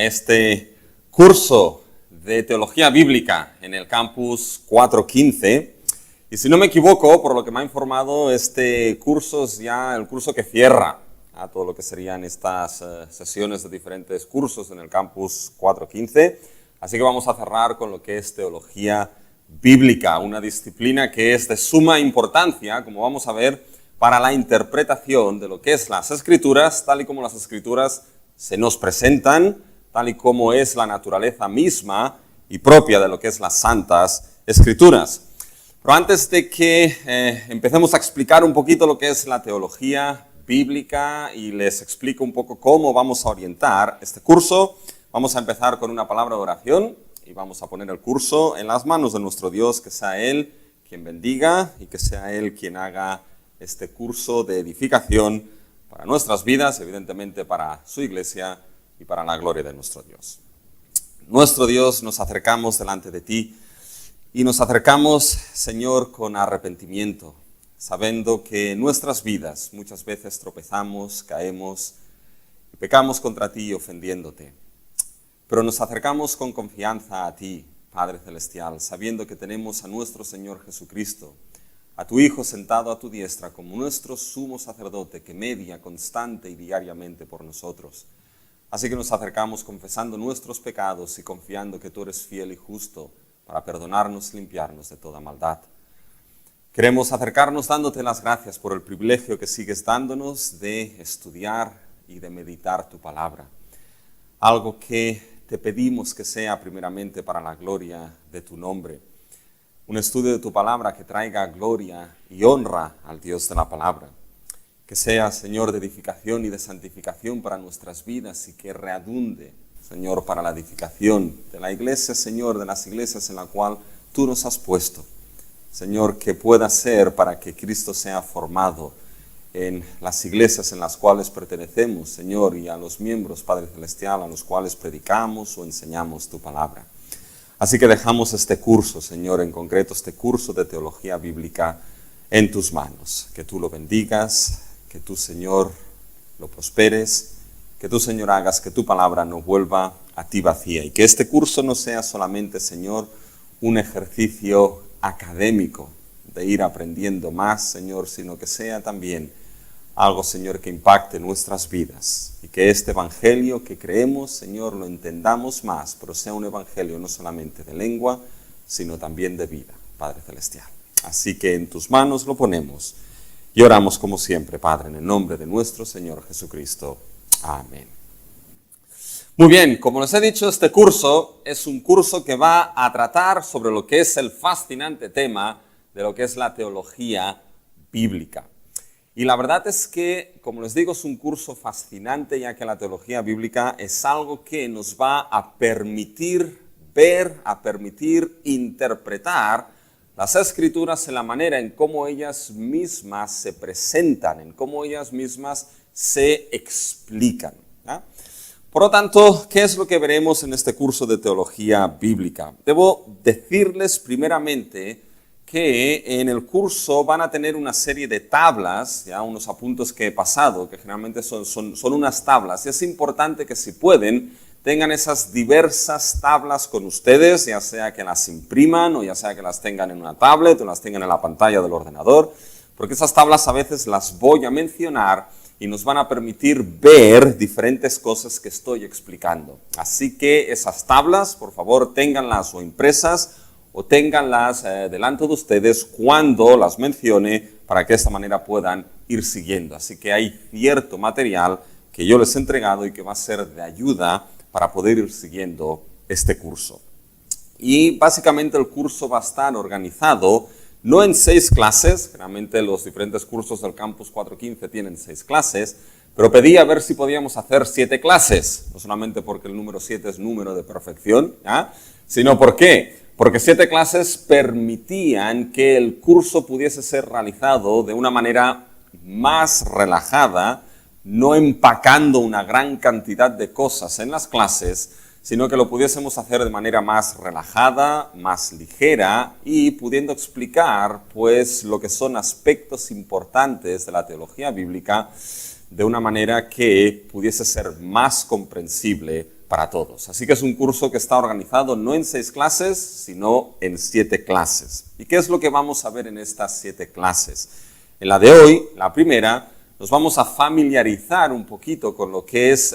a este curso de teología bíblica en el campus 415. Y si no me equivoco, por lo que me ha informado, este curso es ya el curso que cierra a todo lo que serían estas sesiones de diferentes cursos en el campus 415. Así que vamos a cerrar con lo que es teología bíblica, una disciplina que es de suma importancia, como vamos a ver, para la interpretación de lo que es las Escrituras, tal y como las Escrituras se nos presentan, tal y como es la naturaleza misma y propia de lo que es las Santas Escrituras. Pero antes de que empecemos a explicar un poquito lo que es la teología bíblica y les explico un poco cómo vamos a orientar este curso, vamos a empezar con una palabra de oración y vamos a poner el curso en las manos de nuestro Dios, que sea Él quien bendiga y que sea Él quien haga este curso de edificación para nuestras vidas, evidentemente para su iglesia y para la gloria de nuestro Dios. Nuestro Dios, nos acercamos delante de ti y nos acercamos, Señor, con arrepentimiento, sabiendo que en nuestras vidas muchas veces tropezamos, caemos y pecamos contra ti ofendiéndote. Pero nos acercamos con confianza a ti, Padre Celestial, sabiendo que tenemos a nuestro Señor Jesucristo, a tu Hijo sentado a tu diestra como nuestro sumo sacerdote que media constante y diariamente por nosotros. Así que nos acercamos confesando nuestros pecados y confiando que tú eres fiel y justo para perdonarnos y limpiarnos de toda maldad. Queremos acercarnos dándote las gracias por el privilegio que sigues dándonos de estudiar y de meditar tu palabra. Algo que te pedimos que sea primeramente para la gloria de tu nombre. Un estudio de tu palabra que traiga gloria y honra al Dios de la palabra. Que sea, Señor, de edificación y de santificación para nuestras vidas y que redunde, Señor, para la edificación de la iglesia, Señor, de las iglesias en la cual tú nos has puesto. Señor, que pueda ser para que Cristo sea formado en las iglesias en las cuales pertenecemos, Señor, y a los miembros, Padre Celestial, a los cuales predicamos o enseñamos tu palabra. Así que dejamos este curso, Señor, en concreto este curso de teología bíblica en tus manos. Que tú lo bendigas, que tú, Señor, lo prosperes, que tú, Señor, hagas que tu palabra no vuelva a ti vacía y que este curso no sea solamente, Señor, un ejercicio académico de ir aprendiendo más, Señor, sino que sea también algo, Señor, que impacte nuestras vidas y que este evangelio que creemos, Señor, lo entendamos más, pero sea un evangelio no solamente de lengua, sino también de vida, Padre Celestial. Así que en tus manos lo ponemos y oramos como siempre, Padre, en el nombre de nuestro Señor Jesucristo. Amén. Muy bien, como les he dicho, este curso es un curso que va a tratar sobre lo que es el fascinante tema de lo que es la teología bíblica. Y la verdad es que, como les digo, es un curso fascinante, ya que la teología bíblica es algo que nos va a permitir ver, a permitir interpretar las Escrituras en la manera en cómo ellas mismas se presentan, en cómo ellas mismas se explican, ¿ya? Por lo tanto, ¿qué es lo que veremos en este curso de teología bíblica? Debo decirles primeramente que en el curso van a tener una serie de tablas, ya unos apuntes que he pasado, que generalmente son unas tablas, y es importante que si pueden, tengan esas diversas tablas con ustedes, ya sea que las impriman o ya sea que las tengan en una tablet o las tengan en la pantalla del ordenador, porque esas tablas a veces las voy a mencionar y nos van a permitir ver diferentes cosas que estoy explicando. Así que esas tablas, por favor, ténganlas o impresas o ténganlas delante de ustedes cuando las mencione para que de esta manera puedan ir siguiendo. Así que hay cierto material que yo les he entregado y que va a ser de ayuda para poder ir siguiendo este curso. Y básicamente el curso va a estar organizado no en 6 clases, generalmente los diferentes cursos del Campus 415 tienen 6 clases, pero pedí a ver si podíamos hacer 7 clases, no solamente porque el número 7 es número de perfección, ¿ya? Sino ¿por qué? Porque 7 clases permitían que el curso pudiese ser realizado de una manera más relajada, no empacando una gran cantidad de cosas en las clases, sino que lo pudiésemos hacer de manera más relajada, más ligera y pudiendo explicar pues lo que son aspectos importantes de la teología bíblica de una manera que pudiese ser más comprensible para todos. Así que es un curso que está organizado no en 6 clases, sino en 7 clases. ¿Y qué es lo que vamos a ver en estas 7 clases? En la de hoy, la primera, nos vamos a familiarizar un poquito con lo que es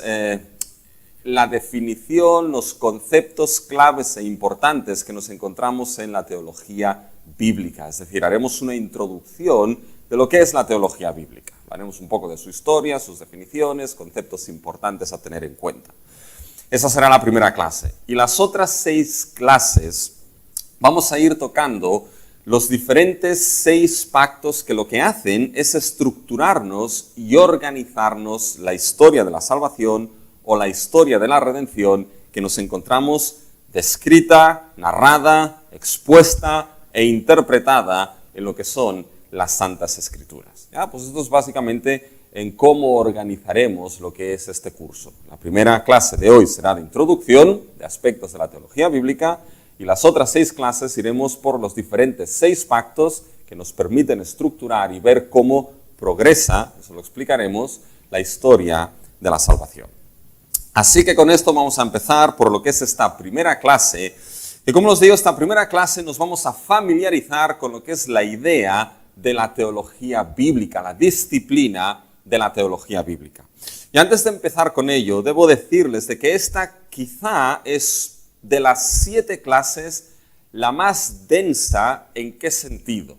la definición, los conceptos claves e importantes que nos encontramos en la teología bíblica. Es decir, haremos una introducción de lo que es la teología bíblica. Haremos un poco de su historia, sus definiciones, conceptos importantes a tener en cuenta. Esa será la primera clase. Y las otras 6 clases vamos a ir tocando los diferentes 6 pactos que lo que hacen es estructurarnos y organizarnos la historia de la salvación o la historia de la redención que nos encontramos descrita, narrada, expuesta e interpretada en lo que son las Santas Escrituras. ¿Ya? Pues esto es básicamente en cómo organizaremos lo que es este curso. La primera clase de hoy será de introducción, de aspectos de la teología bíblica, y las otras 6 clases iremos por los diferentes 6 pactos que nos permiten estructurar y ver cómo progresa, eso lo explicaremos, la historia de la salvación. Así que con esto vamos a empezar por lo que es esta primera clase, y como os digo, esta primera clase nos vamos a familiarizar con lo que es la idea de la teología bíblica, la disciplina de la teología bíblica. Y antes de empezar con ello, debo decirles de que esta quizá es de las 7 clases la más densa. ¿En qué sentido?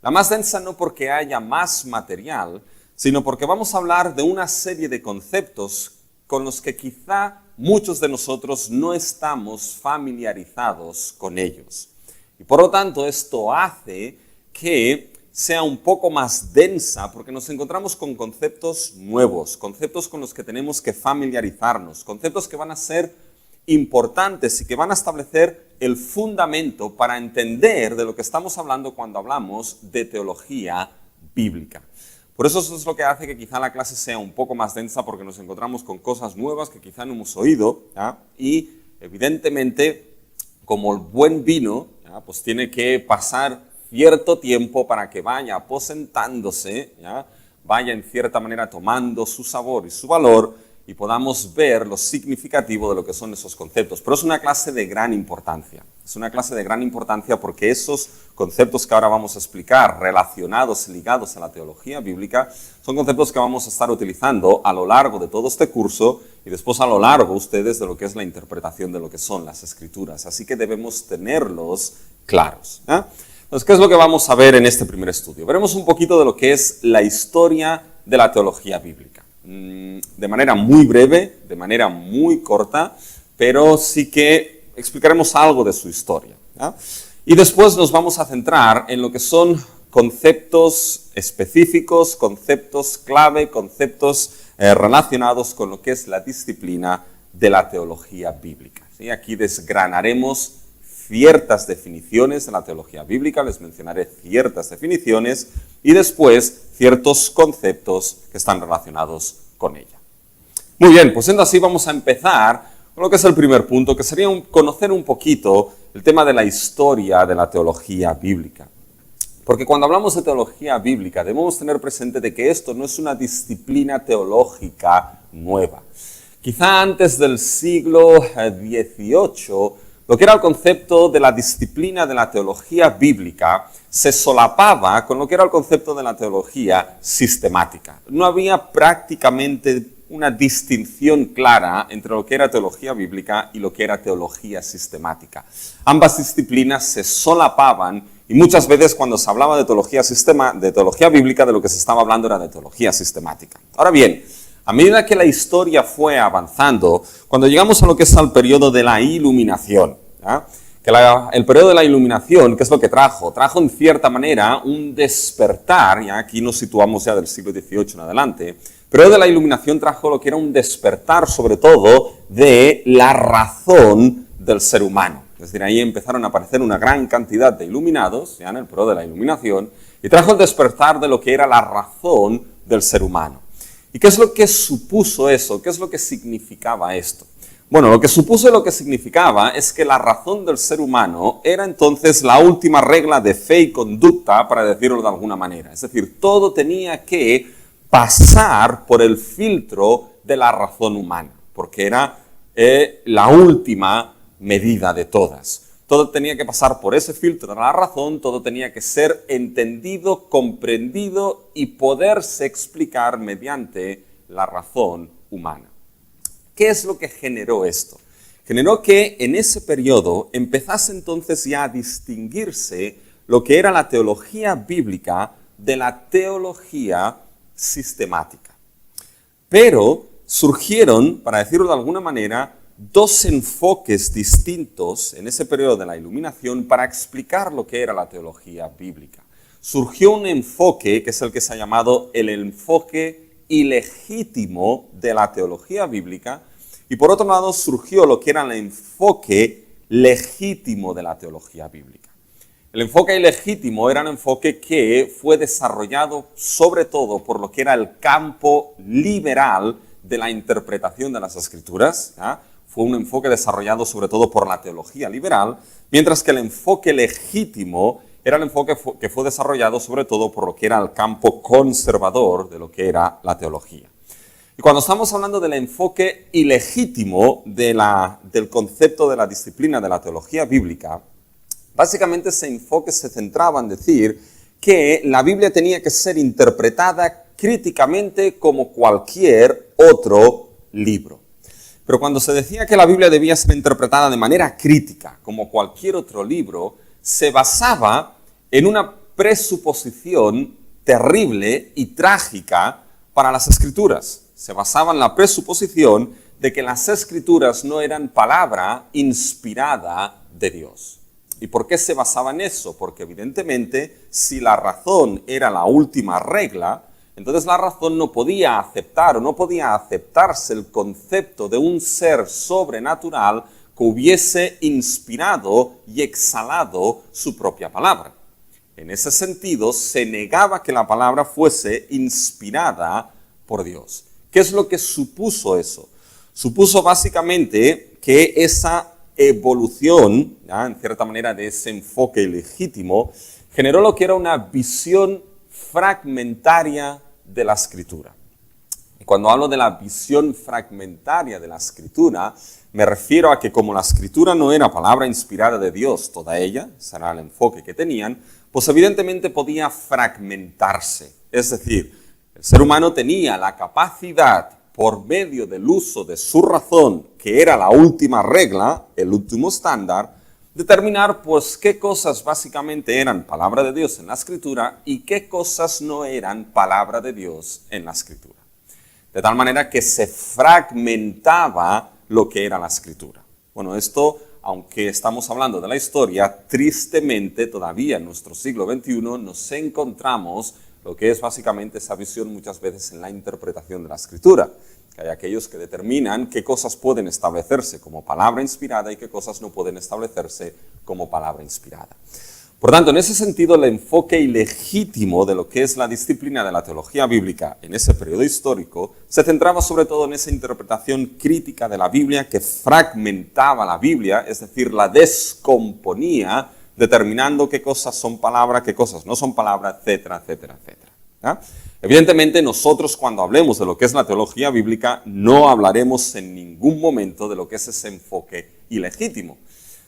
La más densa no porque haya más material, sino porque vamos a hablar de una serie de conceptos con los que quizá muchos de nosotros no estamos familiarizados con ellos. Y por lo tanto, esto hace que sea un poco más densa porque nos encontramos con conceptos nuevos, conceptos con los que tenemos que familiarizarnos, conceptos que van a ser importantes y que van a establecer el fundamento para entender de lo que estamos hablando cuando hablamos de teología bíblica. Por eso es lo que hace que quizá la clase sea un poco más densa, porque nos encontramos con cosas nuevas que quizá no hemos oído, ¿ya? Y evidentemente, como el buen vino, ¿ya? Pues tiene que pasar cierto tiempo para que vaya aposentándose, ¿ya? Vaya en cierta manera tomando su sabor y su valor y podamos ver lo significativo de lo que son esos conceptos. Pero es una clase de gran importancia. Es una clase de gran importancia porque esos conceptos que ahora vamos a explicar, relacionados y ligados a la teología bíblica, son conceptos que vamos a estar utilizando a lo largo de todo este curso y después a lo largo ustedes de lo que es la interpretación de lo que son las Escrituras. Así que debemos tenerlos claros, ¿eh? Entonces, ¿qué es lo que vamos a ver en este primer estudio? Veremos un poquito de lo que es la historia de la teología bíblica. De manera muy breve, de manera muy corta, pero sí que explicaremos algo de su historia, ¿ya? Y después nos vamos a centrar en lo que son conceptos específicos, conceptos clave, conceptos relacionados con lo que es la disciplina de la teología bíblica, ¿sí? Aquí desgranaremos ciertas definiciones de la teología bíblica, les mencionaré ciertas definiciones y después ciertos conceptos que están relacionados con ella. Muy bien, pues siendo así vamos a empezar con lo que es el primer punto, que sería conocer un poquito el tema de la historia de la teología bíblica. Porque cuando hablamos de teología bíblica debemos tener presente de que esto no es una disciplina teológica nueva. Quizá antes del siglo XVIII, lo que era el concepto de la disciplina de la teología bíblica se solapaba con lo que era el concepto de la teología sistemática. No había prácticamente una distinción clara entre lo que era teología bíblica y lo que era teología sistemática. Ambas disciplinas se solapaban y muchas veces cuando se hablaba de teología bíblica, de lo que se estaba hablando era de teología sistemática. Ahora bien, a medida que la historia fue avanzando, cuando llegamos a lo que es el periodo de la Iluminación, ¿ya? Que el periodo de la Iluminación, ¿qué es lo que trajo? Trajo en cierta manera un despertar, ya aquí nos situamos ya del siglo XVIII en adelante. El periodo de la Iluminación trajo lo que era un despertar sobre todo de la razón del ser humano. Es decir, ahí empezaron a aparecer una gran cantidad de iluminados, ya en el periodo de la Iluminación, y trajo el despertar de lo que era la razón del ser humano. ¿Y qué es lo que supuso eso? ¿Qué es lo que significaba esto? Bueno, lo que supuso y lo que significaba es que la razón del ser humano era entonces la última regla de fe y conducta, para decirlo de alguna manera. Es decir, todo tenía que pasar por el filtro de la razón humana, porque era la última medida de todas. Todo tenía que pasar por ese filtro de la razón, todo tenía que ser entendido, comprendido y poderse explicar mediante la razón humana. ¿Qué es lo que generó esto? Generó que en ese periodo empezase entonces ya a distinguirse lo que era la teología bíblica de la teología sistemática. Pero surgieron, para decirlo de alguna manera, dos enfoques distintos en ese periodo de la Iluminación para explicar lo que era la teología bíblica. Surgió un enfoque que es el que se ha llamado el enfoque ilegítimo de la teología bíblica, y por otro lado surgió lo que era el enfoque legítimo de la teología bíblica. El enfoque ilegítimo era un enfoque que fue desarrollado sobre todo por lo que era el campo liberal de la interpretación de las Escrituras, ¿ya? Fue un enfoque desarrollado sobre todo por la teología liberal, mientras que el enfoque legítimo era el enfoque que fue desarrollado sobre todo por lo que era el campo conservador de lo que era la teología. Y cuando estamos hablando del enfoque ilegítimo del concepto de la disciplina de la teología bíblica, básicamente ese enfoque se centraba en decir que la Biblia tenía que ser interpretada críticamente como cualquier otro libro. Pero cuando se decía que la Biblia debía ser interpretada de manera crítica, como cualquier otro libro, se basaba en una presuposición terrible y trágica para las Escrituras. Se basaba en la presuposición de que las Escrituras no eran palabra inspirada de Dios. ¿Y por qué se basaba en eso? Porque evidentemente, si la razón era la última regla, entonces la razón no podía aceptar o no podía aceptarse el concepto de un ser sobrenatural que hubiese inspirado y exhalado su propia palabra. En ese sentido, se negaba que la palabra fuese inspirada por Dios. ¿Qué es lo que supuso eso? Supuso básicamente que esa evolución, ¿ya?, en cierta manera, de ese enfoque ilegítimo, generó lo que era una visión fragmentaria de la Escritura. Y cuando hablo de la visión fragmentaria de la Escritura, me refiero a que como la Escritura no era palabra inspirada de Dios, toda ella, ese era el enfoque que tenían, pues evidentemente podía fragmentarse. Es decir, el ser humano tenía la capacidad, por medio del uso de su razón, que era la última regla, el último estándar, determinar pues qué cosas básicamente eran palabra de Dios en la Escritura y qué cosas no eran palabra de Dios en la Escritura. De tal manera que se fragmentaba lo que era la Escritura. Bueno, esto, aunque estamos hablando de la historia, tristemente todavía en nuestro siglo XXI nos encontramos lo que es básicamente esa visión muchas veces en la interpretación de la Escritura. Que hay aquellos que determinan qué cosas pueden establecerse como palabra inspirada y qué cosas no pueden establecerse como palabra inspirada. Por tanto, en ese sentido, el enfoque ilegítimo de lo que es la disciplina de la teología bíblica en ese periodo histórico se centraba sobre todo en esa interpretación crítica de la Biblia que fragmentaba la Biblia, es decir, la descomponía, determinando qué cosas son palabra, qué cosas no son palabra, etcétera, etcétera, etcétera. ¿Ya? Evidentemente, nosotros cuando hablemos de lo que es la teología bíblica, no hablaremos en ningún momento de lo que es ese enfoque ilegítimo,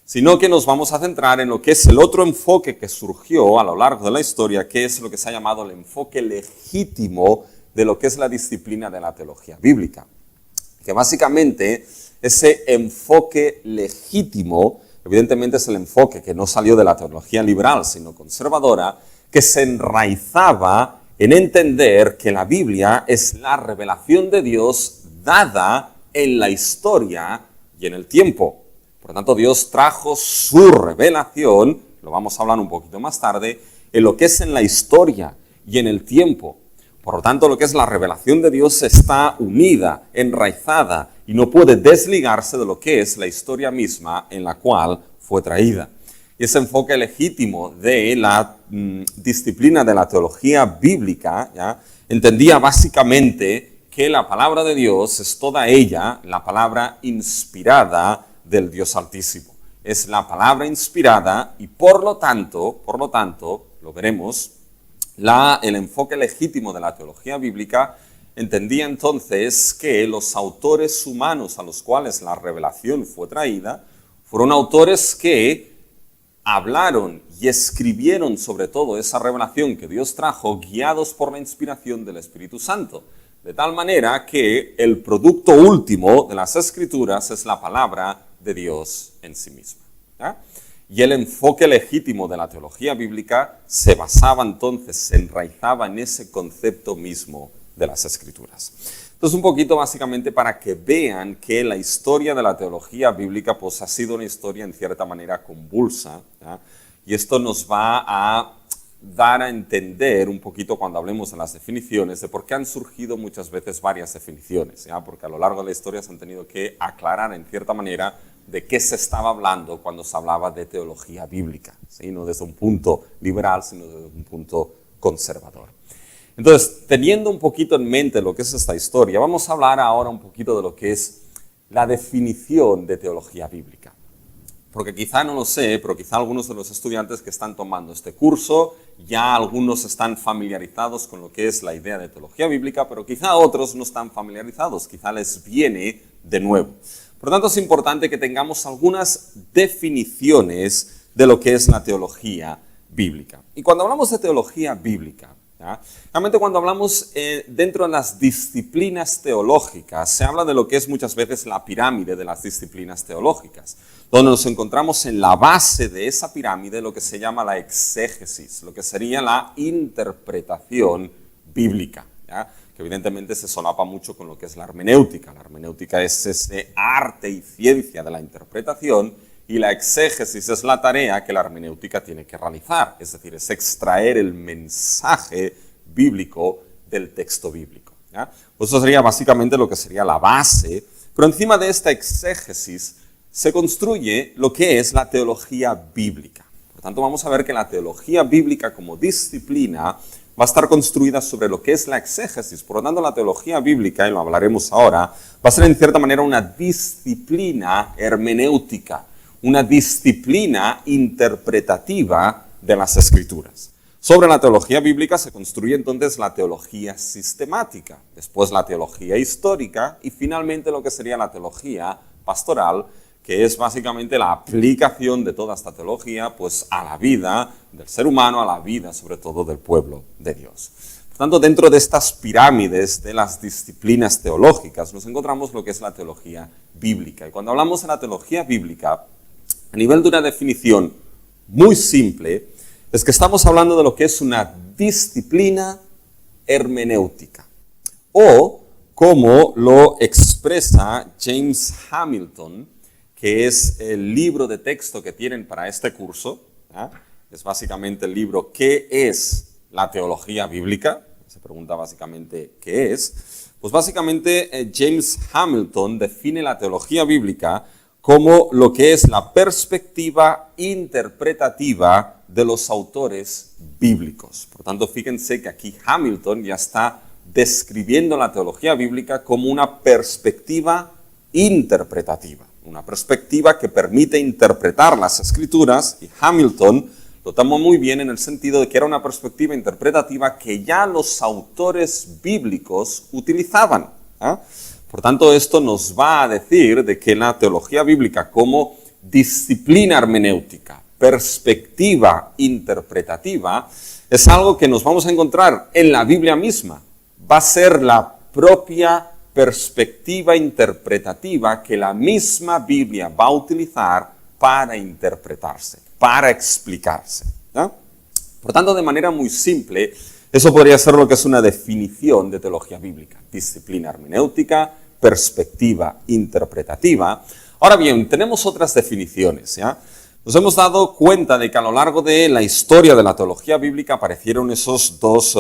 sino que nos vamos a centrar en lo que es el otro enfoque que surgió a lo largo de la historia, que es lo que se ha llamado el enfoque legítimo de lo que es la disciplina de la teología bíblica. Que básicamente ese enfoque legítimo, evidentemente es el enfoque que no salió de la teología liberal, sino conservadora, que se enraizaba en entender que la Biblia es la revelación de Dios dada en la historia y en el tiempo. Por lo tanto, Dios trajo su revelación, lo vamos a hablar un poquito más tarde, en lo que es en la historia y en el tiempo. Por lo tanto, lo que es la revelación de Dios está unida, enraizada y no puede desligarse de lo que es la historia misma en la cual fue traída. Y ese enfoque legítimo de la disciplina de la teología bíblica, ¿ya?, entendía básicamente que la palabra de Dios es toda ella la palabra inspirada del Dios Altísimo. Es la palabra inspirada y por lo tanto, lo veremos, el enfoque legítimo de la teología bíblica entendía entonces que los autores humanos a los cuales la revelación fue traída fueron autores que hablaron y escribieron sobre todo esa revelación que Dios trajo guiados por la inspiración del Espíritu Santo. De tal manera que el producto último de las Escrituras es la palabra de Dios en sí misma. Y el enfoque legítimo de la teología bíblica se basaba entonces, se enraizaba en ese concepto mismo de las Escrituras. Entonces, un poquito básicamente para que vean que la historia de la teología bíblica pues ha sido una historia en cierta manera convulsa, ¿ya? Y esto nos va a dar a entender un poquito cuando hablemos de las definiciones de por qué han surgido muchas veces varias definiciones, ¿ya? Porque a lo largo de la historia se han tenido que aclarar en cierta manera de qué se estaba hablando cuando se hablaba de teología bíblica, ¿sí? No desde un punto liberal, sino desde un punto conservador. Entonces, teniendo un poquito en mente lo que es esta historia, vamos a hablar ahora un poquito de lo que es la definición de teología bíblica. Porque quizá no lo sé, pero quizá algunos de los estudiantes que están tomando este curso, ya algunos están familiarizados con lo que es la idea de teología bíblica, pero quizá otros no están familiarizados, quizá les viene de nuevo. Por lo tanto, es importante que tengamos algunas definiciones de lo que es la teología bíblica. Y cuando hablamos de teología bíblica, realmente cuando hablamos dentro de las disciplinas teológicas, se habla de lo que es muchas veces la pirámide de las disciplinas teológicas, donde nos encontramos en la base de esa pirámide lo que se llama la exégesis, lo que sería la interpretación bíblica, ¿ya? Que evidentemente se solapa mucho con lo que es la hermenéutica. La hermenéutica es ese arte y ciencia de la interpretación, y la exégesis es la tarea que la hermenéutica tiene que realizar, es decir, es extraer el mensaje bíblico del texto bíblico, ¿ya? Pues eso sería básicamente lo que sería la base, pero encima de esta exégesis se construye lo que es la teología bíblica. Por tanto, vamos a ver que la teología bíblica como disciplina va a estar construida sobre lo que es la exégesis. Por lo tanto, la teología bíblica, y lo hablaremos ahora, va a ser en cierta manera una disciplina hermenéutica, una disciplina interpretativa de las Escrituras. Sobre la teología bíblica se construye entonces la teología sistemática, después la teología histórica y finalmente lo que sería la teología pastoral, que es básicamente la aplicación de toda esta teología pues, a la vida del ser humano, a la vida sobre todo del pueblo de Dios. Por tanto, dentro de estas pirámides de las disciplinas teológicas nos encontramos lo que es la teología bíblica. Y cuando hablamos de la teología bíblica, a nivel de una definición muy simple, es que estamos hablando de lo que es una disciplina hermenéutica. O, como lo expresa James Hamilton, que es el libro de texto que tienen para este curso, ¿eh? Es básicamente el libro ¿Qué es la teología bíblica? Se pregunta básicamente ¿qué es? Pues básicamente James Hamilton define la teología bíblica como lo que es la perspectiva interpretativa de los autores bíblicos. Por tanto, fíjense que aquí Hamilton ya está describiendo la teología bíblica como una perspectiva interpretativa, una perspectiva que permite interpretar las Escrituras, y Hamilton lo tomó muy bien en el sentido de que era una perspectiva interpretativa que ya los autores bíblicos utilizaban, ¿eh? Por tanto, esto nos va a decir de que la teología bíblica como disciplina hermenéutica, perspectiva interpretativa, es algo que nos vamos a encontrar en la Biblia misma. Va a ser la propia perspectiva interpretativa que la misma Biblia va a utilizar para interpretarse, para explicarse, ¿no? Por tanto, de manera muy simple, eso podría ser lo que es una definición de teología bíblica. Disciplina hermenéutica, perspectiva interpretativa. Ahora bien, tenemos otras definiciones, ¿ya? Nos hemos dado cuenta de que a lo largo de la historia de la teología bíblica aparecieron esos dos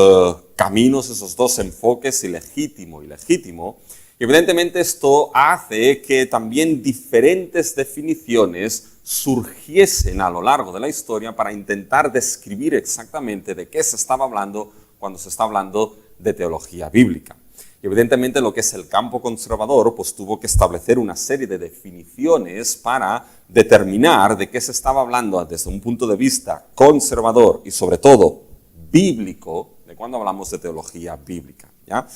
caminos, esos dos enfoques, ilegítimo y legítimo. Y evidentemente esto hace que también diferentes definiciones surgiesen a lo largo de la historia para intentar describir exactamente de qué se estaba hablando cuando se está hablando de teología bíblica. Y evidentemente lo que es el campo conservador pues tuvo que establecer una serie de definiciones para determinar de qué se estaba hablando desde un punto de vista conservador y sobre todo bíblico, de cuando hablamos de teología bíblica, ¿ya?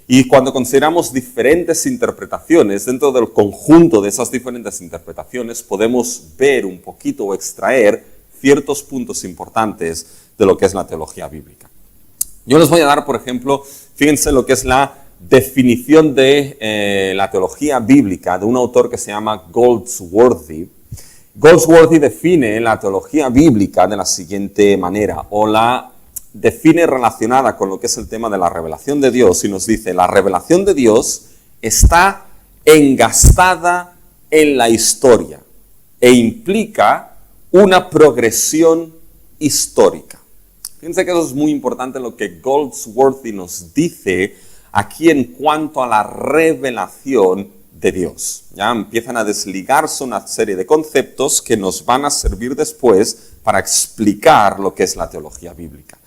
Y cuando consideramos diferentes interpretaciones, dentro del conjunto de esas diferentes interpretaciones, podemos ver un poquito o extraer ciertos puntos importantes de lo que es la teología bíblica. Yo les voy a dar, por ejemplo, fíjense lo que es la definición de la teología bíblica de un autor que se llama Goldsworthy. Goldsworthy define la teología bíblica de la siguiente manera, o la define relacionada con lo que es el tema de la revelación de Dios, y nos dice: la revelación de Dios está engastada en la historia e implica una progresión histórica. Fíjense que eso es muy importante lo que Goldsworthy nos dice aquí en cuanto a la revelación de Dios. Ya empiezan a desligarse una serie de conceptos que nos van a servir después para explicar lo que es la teología bíblica.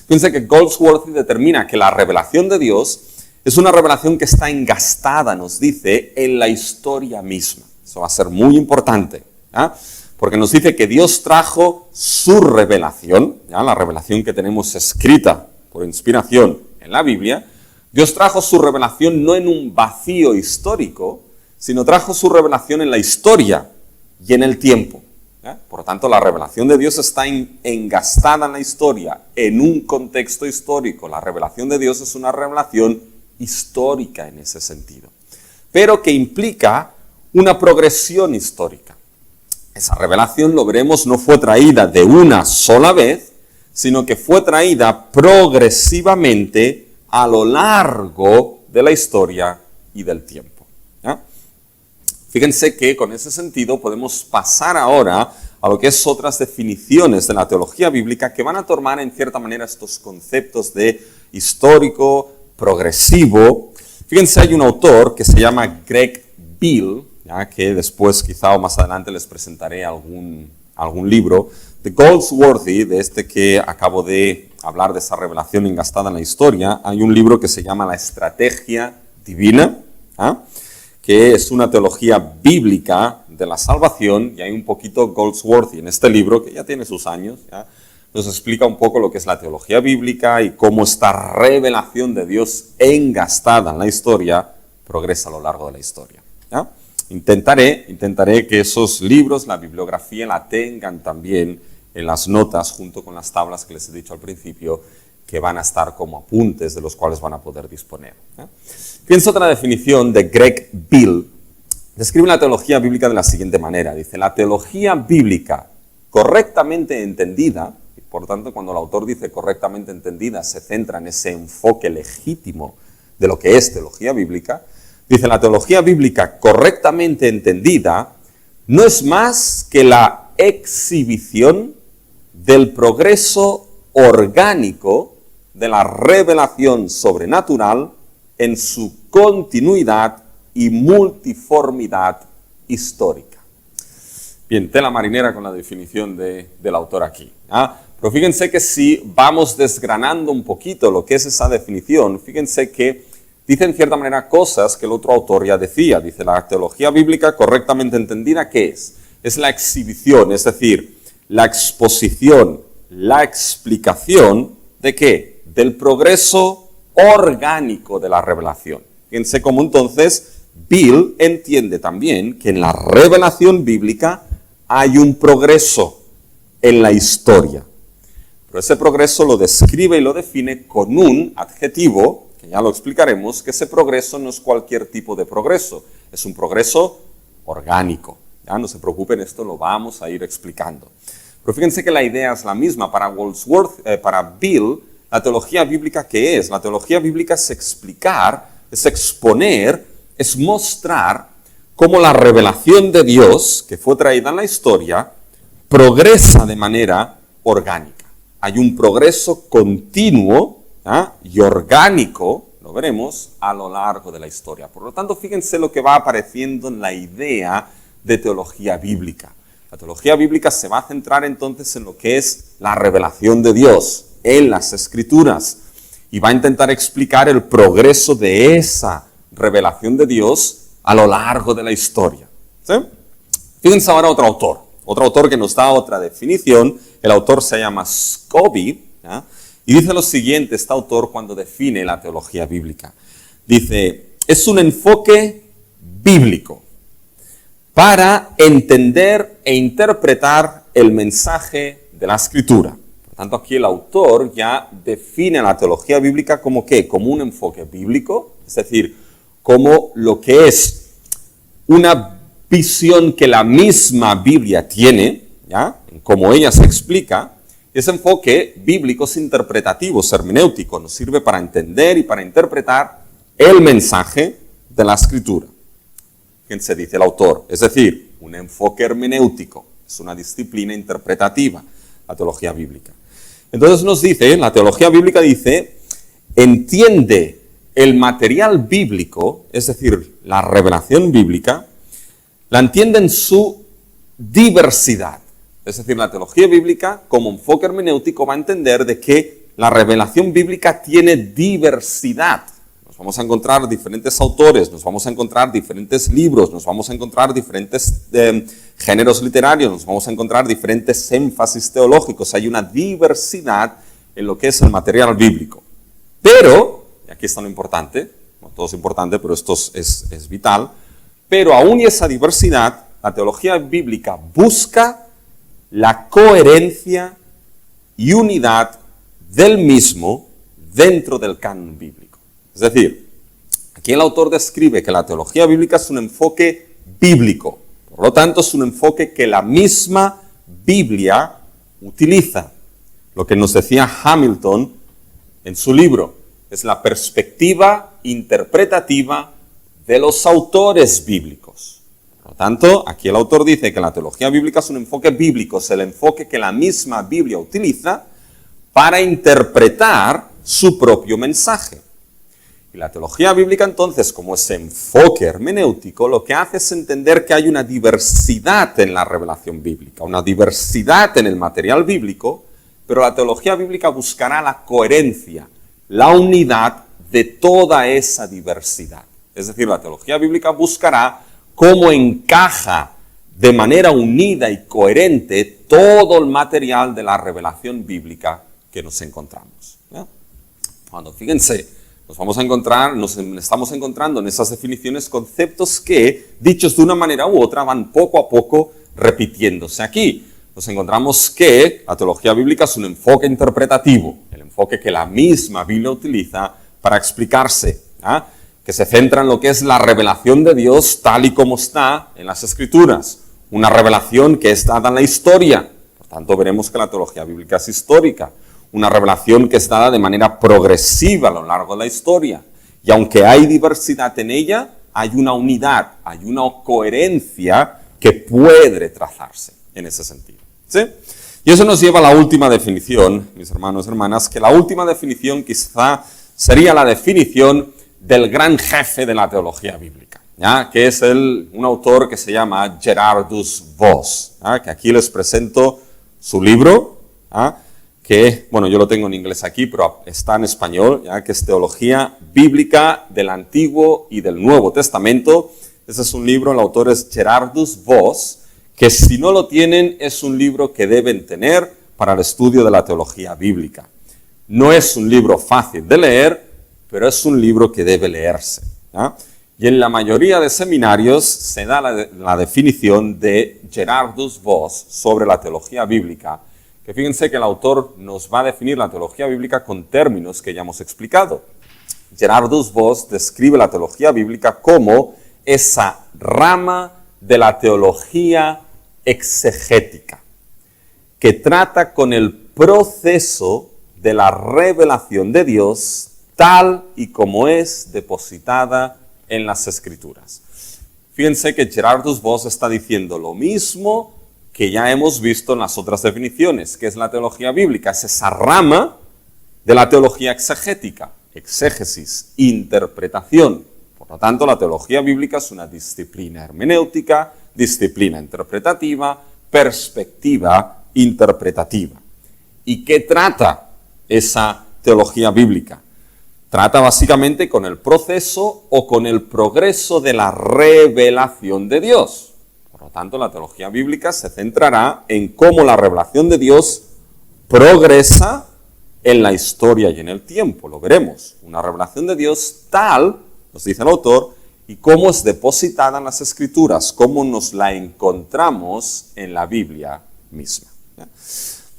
Fíjense que Goldsworthy determina que la revelación de Dios es una revelación que está engastada, nos dice, en la historia misma. Eso va a ser muy importante, ¿ya? Porque nos dice que Dios trajo su revelación, ¿ya? La revelación que tenemos escrita por inspiración en la Biblia. Dios trajo su revelación no en un vacío histórico, sino trajo su revelación en la historia y en el tiempo. Por lo tanto, la revelación de Dios está engastada en la historia, en un contexto histórico. La revelación de Dios es una revelación histórica en ese sentido, pero que implica una progresión histórica. Esa revelación, lo veremos, no fue traída de una sola vez, sino que fue traída progresivamente a lo largo de la historia y del tiempo. ¿Ya? Fíjense que con ese sentido podemos pasar ahora a lo que es otras definiciones de la teología bíblica que van a tomar en cierta manera estos conceptos de histórico, progresivo. Fíjense, hay un autor que se llama Greg Beale, ¿ya? Que después quizá o más adelante les presentaré algún libro, de Goldsworthy, de este que acabo de hablar de esa revelación engastada en la historia. Hay un libro que se llama La Estrategia Divina, ¿ah? Que es una teología bíblica de la salvación, y hay un poquito Goldsworthy en este libro, que ya tiene sus años, ¿ya? Nos explica un poco lo que es la teología bíblica y cómo esta revelación de Dios engastada en la historia progresa a lo largo de la historia, ¿ya? Intentaré que esos libros, la bibliografía, la tengan también en las notas, junto con las tablas que les he dicho al principio, que van a estar como apuntes de los cuales van a poder disponer, ¿eh? Fíjense otra definición de Greg Beale. Describe la teología bíblica de la siguiente manera. Dice: la teología bíblica correctamente entendida, y por tanto cuando el autor dice correctamente entendida, se centra en ese enfoque legítimo de lo que es teología bíblica. Dice: la teología bíblica correctamente entendida no es más que la exhibición del progreso orgánico de la revelación sobrenatural en su continuidad y multiformidad histórica. Bien, tela marinera con la definición del autor aquí, ¿ah? Pero fíjense que si vamos desgranando un poquito lo que es esa definición, fíjense que dice en cierta manera cosas que el otro autor ya decía. Dice: la teología bíblica correctamente entendida, ¿qué es? Es la exhibición, es decir, la exposición, la explicación ¿de qué? Del progreso orgánico de la revelación. Fíjense cómo entonces Beale entiende también que en la revelación bíblica hay un progreso en la historia. Pero ese progreso lo describe y lo define con un adjetivo, que ya lo explicaremos, que ese progreso no es cualquier tipo de progreso, es un progreso orgánico. Ya no se preocupen, esto lo vamos a ir explicando. Pero fíjense que la idea es la misma para para Beale. La teología bíblica, ¿qué es? La teología bíblica es explicar, es exponer, es mostrar cómo la revelación de Dios, que fue traída en la historia, progresa de manera orgánica. Hay un progreso continuo, ¿ah? Y orgánico, lo veremos, a lo largo de la historia. Por lo tanto, fíjense lo que va apareciendo en la idea de teología bíblica. La teología bíblica se va a centrar entonces en lo que es la revelación de Dios en las Escrituras, y va a intentar explicar el progreso de esa revelación de Dios a lo largo de la historia, ¿sí? Fíjense ahora otro autor que nos da otra definición. El autor se llama Scobie, ¿ya? Y dice lo siguiente, este autor, cuando define la teología bíblica. Dice, es un enfoque bíblico para entender e interpretar el mensaje de la Escritura. Por tanto, aquí el autor ya define la teología bíblica como ¿qué? Como un enfoque bíblico, es decir, como lo que es una visión que la misma Biblia tiene, ¿ya? Como ella se explica. Ese enfoque bíblico es interpretativo, es hermenéutico, nos sirve para entender y para interpretar el mensaje de la Escritura. Fíjense, dice el autor, es decir, un enfoque hermenéutico, es una disciplina interpretativa, la teología bíblica. Entonces nos dice, la teología bíblica dice, entiende el material bíblico, es decir, la revelación bíblica, la entiende en su diversidad. Es decir, la teología bíblica, como enfoque hermenéutico, va a entender de que la revelación bíblica tiene diversidad. Nos vamos a encontrar diferentes autores, nos vamos a encontrar diferentes libros, nos vamos a encontrar diferentes géneros literarios, nos vamos a encontrar diferentes énfasis teológicos. Hay una diversidad en lo que es el material bíblico. Pero, y aquí está lo importante, no todo es importante, pero esto es vital, pero aún y esa diversidad, la teología bíblica busca la coherencia y unidad del mismo dentro del canon bíblico. Es decir, aquí el autor describe que la teología bíblica es un enfoque bíblico, por lo tanto es un enfoque que la misma Biblia utiliza. Lo que nos decía Hamilton en su libro, es la perspectiva interpretativa de los autores bíblicos. Por lo tanto, aquí el autor dice que la teología bíblica es un enfoque bíblico, es el enfoque que la misma Biblia utiliza para interpretar su propio mensaje. Y la teología bíblica entonces, como ese enfoque hermenéutico, lo que hace es entender que hay una diversidad en la revelación bíblica, una diversidad en el material bíblico, pero la teología bíblica buscará la coherencia, la unidad de toda esa diversidad. Es decir, la teología bíblica buscará cómo encaja de manera unida y coherente todo el material de la revelación bíblica que nos encontramos. ¿Ya? Cuando, fíjense, nos estamos encontrando en esas definiciones conceptos que, dichos de una manera u otra, van poco a poco repitiéndose aquí. Nos encontramos que la teología bíblica es un enfoque interpretativo, el enfoque que la misma Biblia utiliza para explicarse, ¿ya? Que se centra en lo que es la revelación de Dios tal y como está en las Escrituras, una revelación que es dada en la historia. Por tanto, veremos que la teología bíblica es histórica, una revelación que es dada de manera progresiva a lo largo de la historia. Y aunque hay diversidad en ella, hay una unidad, hay una coherencia que puede trazarse en ese sentido. ¿Sí? Y eso nos lleva a la última definición, mis hermanos y hermanas, que la última definición quizá sería la definición del gran jefe de la teología bíblica, ¿ya? Que es un autor que se llama Gerardus Voss, ¿ya? Que aquí les presento su libro, ¿ya? Que, bueno, yo lo tengo en inglés aquí, pero está en español, ¿ya? Que es Teología Bíblica del Antiguo y del Nuevo Testamento. Ese es un libro, el autor es Gerardus Voss, que si no lo tienen, es un libro que deben tener para el estudio de la teología bíblica. No es un libro fácil de leer, pero es un libro que debe leerse, ¿ya? Y en la mayoría de seminarios se da la definición de Gerardus Voss sobre la teología bíblica, que fíjense que el autor nos va a definir la teología bíblica con términos que ya hemos explicado. Gerardus Voss describe la teología bíblica como esa rama de la teología exegética, que trata con el proceso de la revelación de Dios tal y como es depositada en las Escrituras. Fíjense que Gerardus Voss está diciendo lo mismo que ya hemos visto en las otras definiciones, que es la teología bíblica, es esa rama de la teología exegética, exégesis, interpretación. Por lo tanto, la teología bíblica es una disciplina hermenéutica, disciplina interpretativa, perspectiva interpretativa. ¿Y qué trata esa teología bíblica? Trata básicamente con el proceso o con el progreso de la revelación de Dios. Por lo tanto, la teología bíblica se centrará en cómo la revelación de Dios progresa en la historia y en el tiempo. Lo veremos. Una revelación de Dios tal nos dice el autor, y cómo es depositada en las Escrituras, cómo nos la encontramos en la Biblia misma. ¿Ya?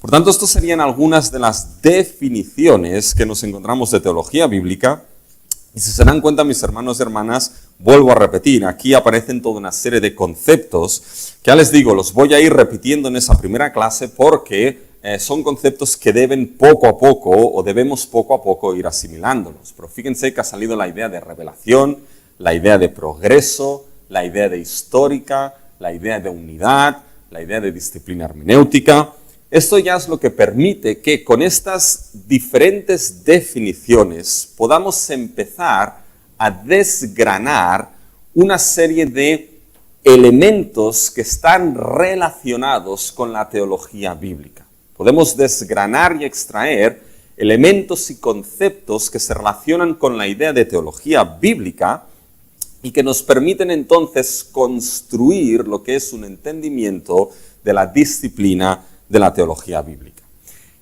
Por tanto, estas serían algunas de las definiciones que nos encontramos de teología bíblica. Y si se dan cuenta, mis hermanos y hermanas, vuelvo a repetir, aquí aparecen toda una serie de conceptos que ya les digo, los voy a ir repitiendo en esa primera clase porque son conceptos que deben poco a poco o debemos poco a poco ir asimilándolos. Pero fíjense que ha salido la idea de revelación, la idea de progreso, la idea de histórica, la idea de unidad, la idea de disciplina hermenéutica. Esto ya es lo que permite que con estas diferentes definiciones podamos empezar a desgranar una serie de elementos que están relacionados con la teología bíblica. Podemos desgranar y extraer elementos y conceptos que se relacionan con la idea de teología bíblica y que nos permiten entonces construir lo que es un entendimiento de la disciplina de la teología bíblica.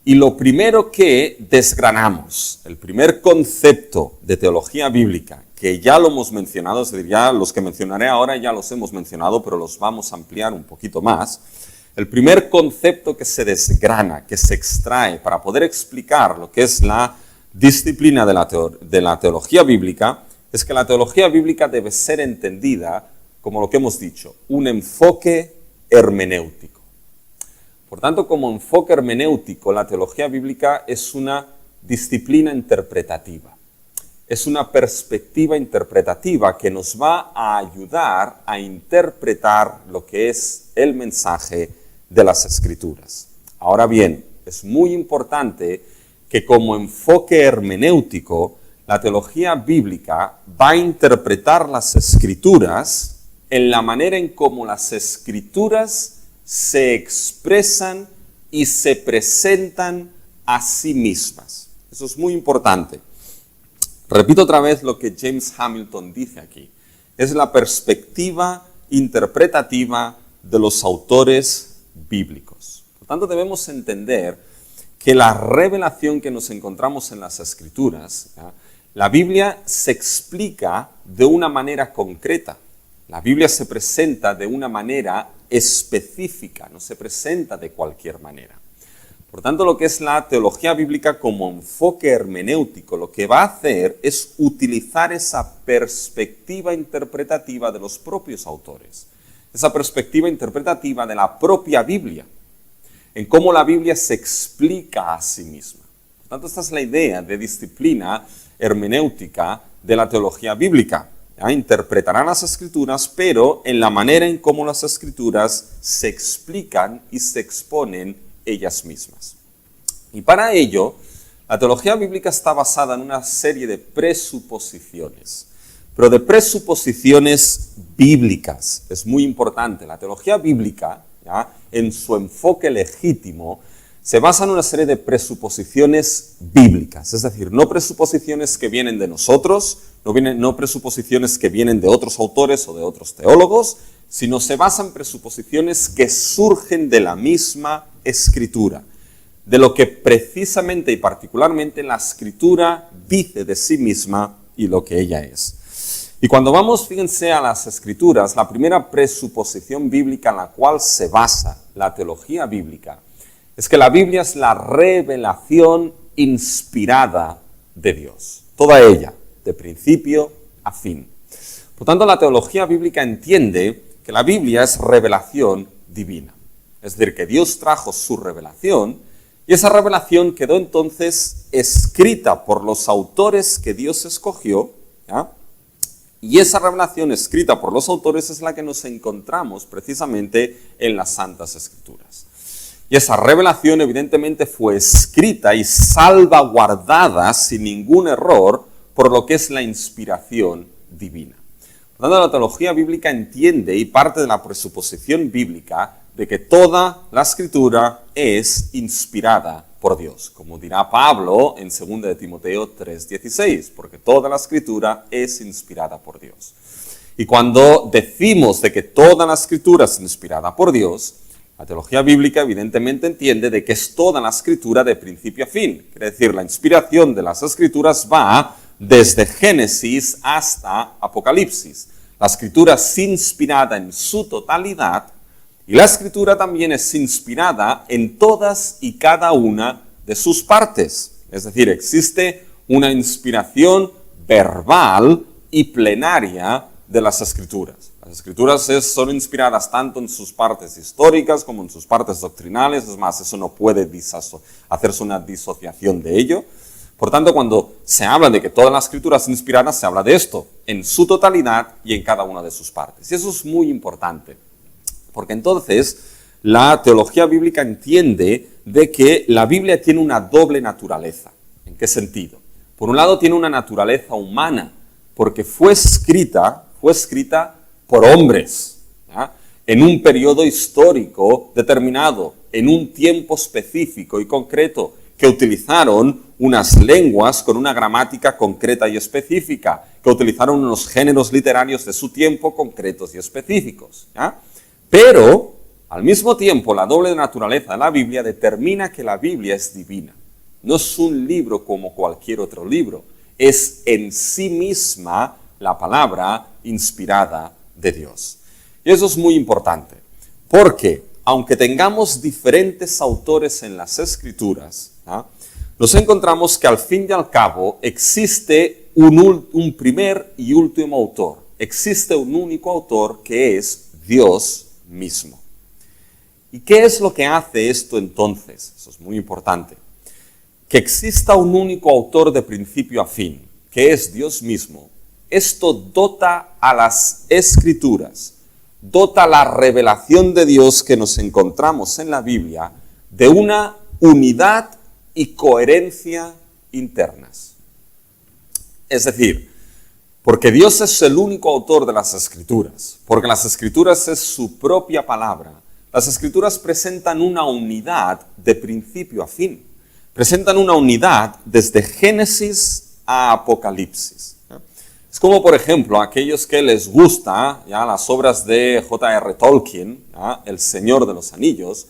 Y lo primero que desgranamos, el primer concepto de teología bíblica, que ya lo hemos mencionado, es decir, ya los que mencionaré ahora ya los hemos mencionado, pero los vamos a ampliar un poquito más. El primer concepto que se desgrana, que se extrae para poder explicar lo que es la disciplina de la teología bíblica, es que la teología bíblica debe ser entendida como lo que hemos dicho, un enfoque hermenéutico. Por tanto, como enfoque hermenéutico, la teología bíblica es una disciplina interpretativa. Es una perspectiva interpretativa que nos va a ayudar a interpretar lo que es el mensaje de las Escrituras. Ahora bien, es muy importante que como enfoque hermenéutico, la teología bíblica va a interpretar las Escrituras en la manera en cómo las Escrituras se expresan y se presentan a sí mismas. Eso es muy importante. Repito otra vez lo que James Hamilton dice aquí. Es la perspectiva interpretativa de los autores bíblicos. Por tanto, debemos entender que la revelación que nos encontramos en las Escrituras, ¿ya? La Biblia se explica de una manera concreta. La Biblia se presenta de una manera específica, no se presenta de cualquier manera. Por tanto, lo que es la teología bíblica como enfoque hermenéutico, lo que va a hacer es utilizar esa perspectiva interpretativa de los propios autores, esa perspectiva interpretativa de la propia Biblia, en cómo la Biblia se explica a sí misma. Por tanto, esta es la idea de disciplina hermenéutica de la teología bíblica. ¿Ya? Interpretarán las Escrituras, pero en la manera en cómo las Escrituras se explican y se exponen ellas mismas. Y para ello, la teología bíblica está basada en una serie de presuposiciones, pero de presuposiciones bíblicas. Es muy importante. La teología bíblica, ¿ya? En su enfoque legítimo, se basa en una serie de presuposiciones bíblicas, es decir, no presuposiciones que vienen de nosotros, no presuposiciones que vienen de otros autores o de otros teólogos, sino se basan en presuposiciones que surgen de la misma Escritura, de lo que precisamente y particularmente la Escritura dice de sí misma y lo que ella es. Y cuando vamos, fíjense, a las Escrituras, la primera presuposición bíblica en la cual se basa la teología bíblica es que la Biblia es la revelación inspirada de Dios. Toda ella, de principio a fin. Por tanto, la teología bíblica entiende que la Biblia es revelación divina. Es decir, que Dios trajo su revelación y esa revelación quedó entonces escrita por los autores que Dios escogió, ¿ya? Y esa revelación escrita por los autores es la que nos encontramos precisamente en las Santas Escrituras. Y esa revelación evidentemente fue escrita y salvaguardada sin ningún error por lo que es la inspiración divina. Por lo tanto, la teología bíblica entiende y parte de la presuposición bíblica de que toda la Escritura es inspirada por Dios, como dirá Pablo en 2 de Timoteo 3:16, porque toda la Escritura es inspirada por Dios. Y cuando decimos de que toda la Escritura es inspirada por Dios, la teología bíblica evidentemente entiende de que es toda la Escritura de principio a fin. Quiere decir, la inspiración de las Escrituras va desde Génesis hasta Apocalipsis. La Escritura es inspirada en su totalidad y la Escritura también es inspirada en todas y cada una de sus partes. Es decir, existe una inspiración verbal y plenaria de las Escrituras. Las Escrituras son inspiradas tanto en sus partes históricas como en sus partes doctrinales. Es más, eso no puede hacerse una disociación de ello. Por tanto, cuando se habla de que toda la Escritura es inspirada, se habla de esto, en su totalidad y en cada una de sus partes. Y eso es muy importante, porque entonces la teología bíblica entiende de que la Biblia tiene una doble naturaleza. ¿En qué sentido? Por un lado tiene una naturaleza humana, porque fue escrita por hombres, ¿ya? En un periodo histórico determinado, en un tiempo específico y concreto, que utilizaron unas lenguas con una gramática concreta y específica, que utilizaron unos géneros literarios de su tiempo concretos y específicos, ¿ya? Pero, al mismo tiempo, la doble naturaleza de la Biblia determina que la Biblia es divina. No es un libro como cualquier otro libro, es en sí misma la palabra inspirada de Dios. Y eso es muy importante, porque aunque tengamos diferentes autores en las Escrituras, ¿ah?, nos encontramos que al fin y al cabo existe un primer y último autor. Existe un único autor que es Dios mismo. ¿Y qué es lo que hace esto entonces? Eso es muy importante. Que exista un único autor de principio a fin, que es Dios mismo. Esto dota a las Escrituras, dota la revelación de Dios que nos encontramos en la Biblia de una unidad y coherencia internas. Es decir, porque Dios es el único autor de las Escrituras, porque las Escrituras es su propia palabra, las Escrituras presentan una unidad de principio a fin, presentan una unidad desde Génesis a Apocalipsis. Es como, por ejemplo, aquellos que les gusta ya las obras de J.R. Tolkien, ¿ya?, El Señor de los Anillos.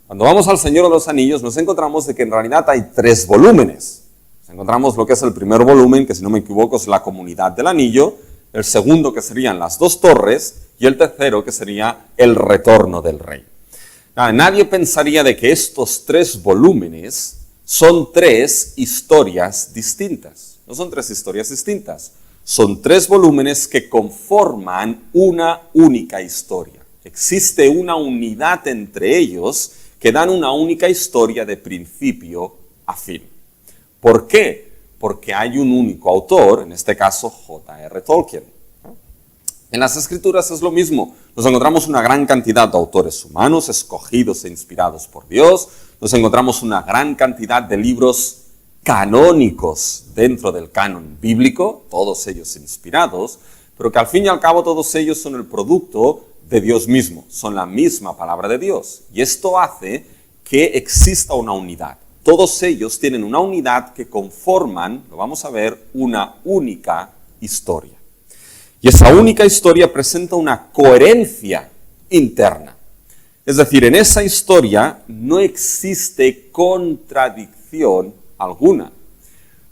Cuando vamos al Señor de los Anillos nos encontramos de que en realidad hay 3 volúmenes. Nos encontramos lo que es el primer volumen, que si no me equivoco es la Comunidad del Anillo, el segundo que serían las 2 torres y el tercero que sería el Retorno del Rey. Nadie pensaría de que estos 3 volúmenes son 3 historias distintas. No son 3 historias distintas. Son 3 volúmenes que conforman una única historia. Existe una unidad entre ellos que dan una única historia de principio a fin. ¿Por qué? Porque hay un único autor, en este caso J.R. Tolkien. En las Escrituras es lo mismo. Nos encontramos una gran cantidad de autores humanos escogidos e inspirados por Dios. Nos encontramos una gran cantidad de libros canónicos dentro del canon bíblico, todos ellos inspirados, pero que al fin y al cabo todos ellos son el producto de Dios mismo, son la misma palabra de Dios. Y esto hace que exista una unidad. Todos ellos tienen una unidad que conforman, lo vamos a ver, una única historia. Y esa única historia presenta una coherencia interna. Es decir, en esa historia no existe contradicción alguna.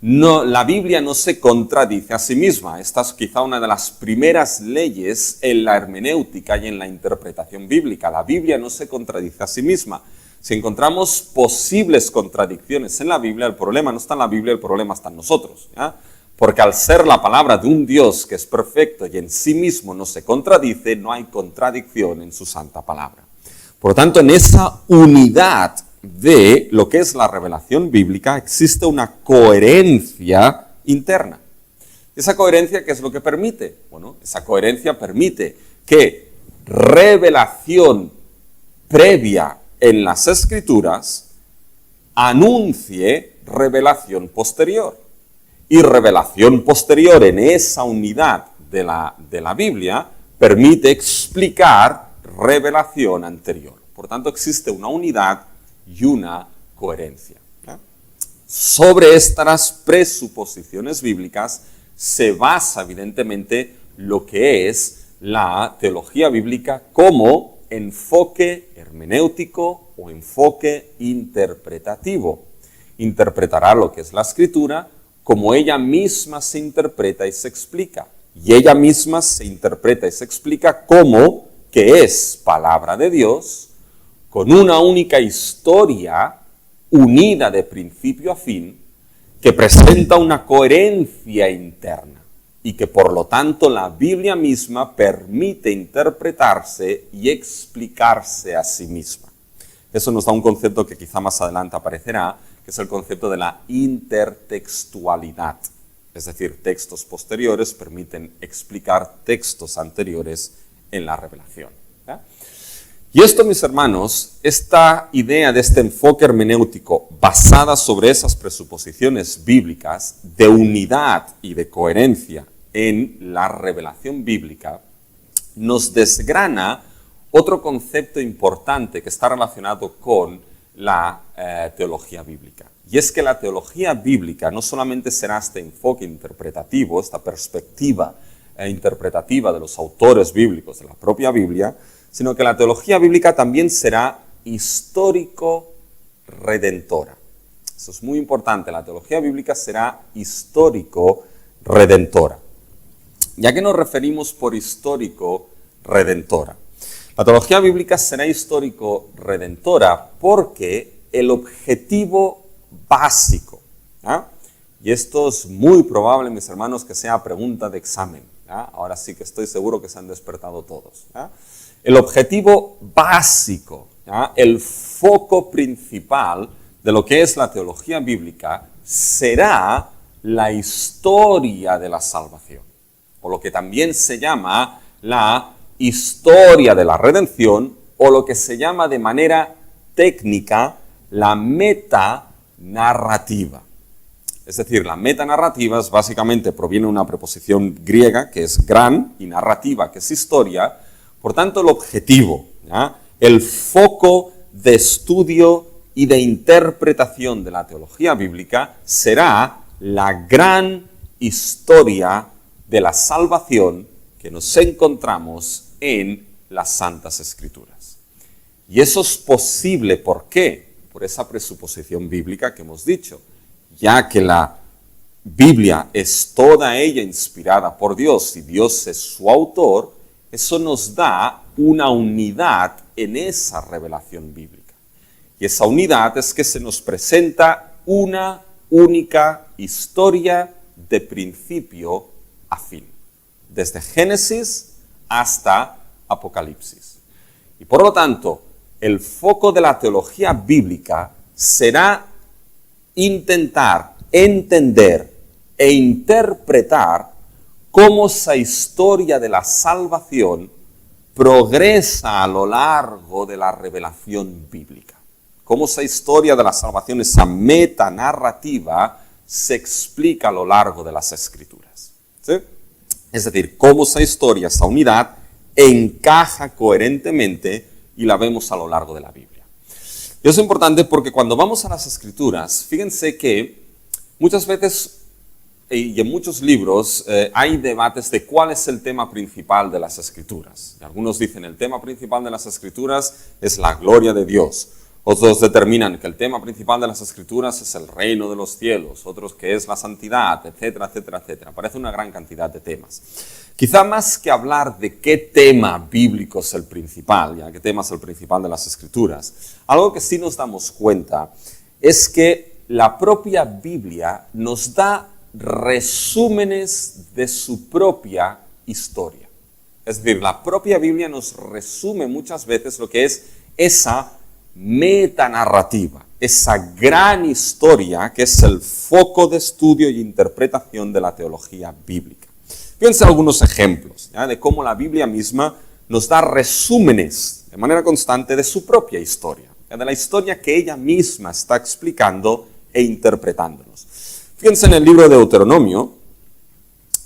No, la Biblia no se contradice a sí misma. Esta es quizá una de las primeras leyes en la hermenéutica y en la interpretación bíblica. La Biblia no se contradice a sí misma. Si encontramos posibles contradicciones en la Biblia, el problema no está en la Biblia, el problema está en nosotros, ¿ya? Porque al ser la palabra de un Dios que es perfecto y en sí mismo no se contradice, no hay contradicción en su santa palabra. Por lo tanto, en esa unidad de lo que es la revelación bíblica existe una coherencia interna. ¿Esa coherencia qué es lo que permite? Bueno, esa coherencia permite que revelación previa en las Escrituras anuncie revelación posterior. Y revelación posterior en esa unidad de la Biblia permite explicar revelación anterior. Por tanto, existe una unidad y una coherencia. Sobre estas presuposiciones bíblicas se basa evidentemente lo que es la teología bíblica como enfoque hermenéutico o enfoque interpretativo. Interpretará lo que es la Escritura como ella misma se interpreta y se explica. Y ella misma se interpreta y se explica como que es palabra de Dios, con una única historia unida de principio a fin, que presenta una coherencia interna y que por lo tanto la Biblia misma permite interpretarse y explicarse a sí misma. Eso nos da un concepto que quizá más adelante aparecerá, que es el concepto de la intertextualidad. Es decir, textos posteriores permiten explicar textos anteriores en la revelación. Y esto, mis hermanos, esta idea de este enfoque hermenéutico basada sobre esas presuposiciones bíblicas de unidad y de coherencia en la revelación bíblica, nos desgrana otro concepto importante que está relacionado con la teología bíblica. Y es que la teología bíblica no solamente será este enfoque interpretativo, esta perspectiva interpretativa de los autores bíblicos de la propia Biblia, sino que la teología bíblica también será histórico-redentora. Eso es muy importante, la teología bíblica será histórico-redentora. ¿Ya que nos referimos por histórico-redentora? La teología bíblica será histórico-redentora porque el objetivo básico, y esto es muy probable, mis hermanos, que sea pregunta de examen. Ahora sí que estoy seguro que se han despertado todos. El objetivo básico, el foco principal de lo que es la teología bíblica será la historia de la salvación, o lo que también se llama la historia de la redención, o lo que se llama de manera técnica la metanarrativa. Es decir, la metanarrativa básicamente proviene de una preposición griega que es gran y narrativa, que es historia. Por tanto, el objetivo, el foco de estudio y de interpretación de la teología bíblica será la gran historia de la salvación que nos encontramos en las Santas Escrituras. Y eso es posible, ¿por qué? Por esa presuposición bíblica que hemos dicho, ya que la Biblia es toda ella inspirada por Dios y Dios es su autor. Eso nos da una unidad en esa revelación bíblica. Y esa unidad es que se nos presenta una única historia de principio a fin, desde Génesis hasta Apocalipsis. Y por lo tanto, el foco de la teología bíblica será intentar entender e interpretar cómo esa historia de la salvación progresa a lo largo de la revelación bíblica. Cómo esa historia de la salvación, esa metanarrativa, se explica a lo largo de las Escrituras. ¿Sí? Es decir, cómo esa historia, esa unidad, encaja coherentemente y la vemos a lo largo de la Biblia. Y eso es importante porque cuando vamos a las Escrituras, fíjense que muchas veces y en muchos libros hay debates de cuál es el tema principal de las Escrituras. Y algunos dicen el tema principal de las Escrituras es la gloria de Dios. Otros determinan que el tema principal de las Escrituras es el reino de los cielos. Otros que es la santidad, etcétera, etcétera, etcétera. Aparece una gran cantidad de temas. Quizá más que hablar de qué tema bíblico es el principal, ya qué tema es el principal de las Escrituras, algo que sí nos damos cuenta es que la propia Biblia nos da resúmenes de su propia historia. Es decir, la propia Biblia nos resume muchas veces lo que es esa metanarrativa, esa gran historia que es el foco de estudio y interpretación de la teología bíblica. Fíjense algunos ejemplos de cómo la Biblia misma nos da resúmenes de manera constante de su propia historia, de la historia que ella misma está explicando e interpretándonos. Fíjense en el libro de Deuteronomio.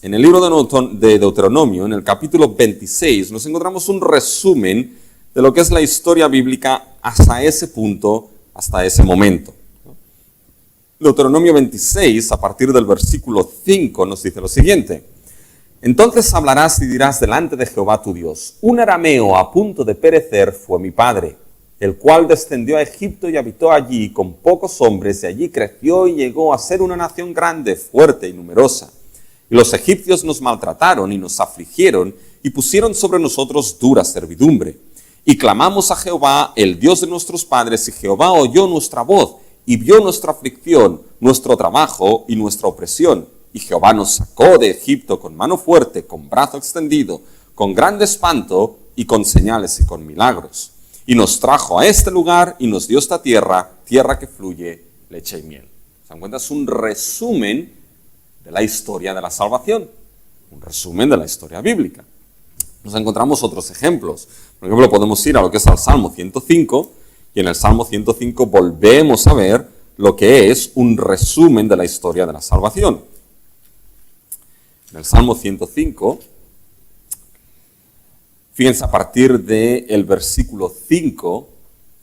En el libro de Deuteronomio, en el capítulo 26, nos encontramos un resumen de lo que es la historia bíblica hasta ese punto, hasta ese momento. Deuteronomio 26, a partir del versículo 5, nos dice lo siguiente. Entonces hablarás y dirás delante de Jehová tu Dios, un arameo a punto de perecer fue mi padre, el cual descendió a Egipto y habitó allí con pocos hombres, y allí creció y llegó a ser una nación grande, fuerte y numerosa. Y los egipcios nos maltrataron y nos afligieron y pusieron sobre nosotros dura servidumbre. Y clamamos a Jehová, el Dios de nuestros padres, y Jehová oyó nuestra voz y vio nuestra aflicción, nuestro trabajo y nuestra opresión. Y Jehová nos sacó de Egipto con mano fuerte, con brazo extendido, con grande espanto y con señales y con milagros. Y nos trajo a este lugar y nos dio esta tierra, tierra que fluye leche y miel. ¿Se dan cuenta? Es un resumen de la historia de la salvación, un resumen de la historia bíblica. Nos encontramos otros ejemplos. Por ejemplo, podemos ir a lo que es al Salmo 105, y en el Salmo 105 volvemos a ver lo que es un resumen de la historia de la salvación. En el Salmo 105, fíjense, a partir del versículo 5,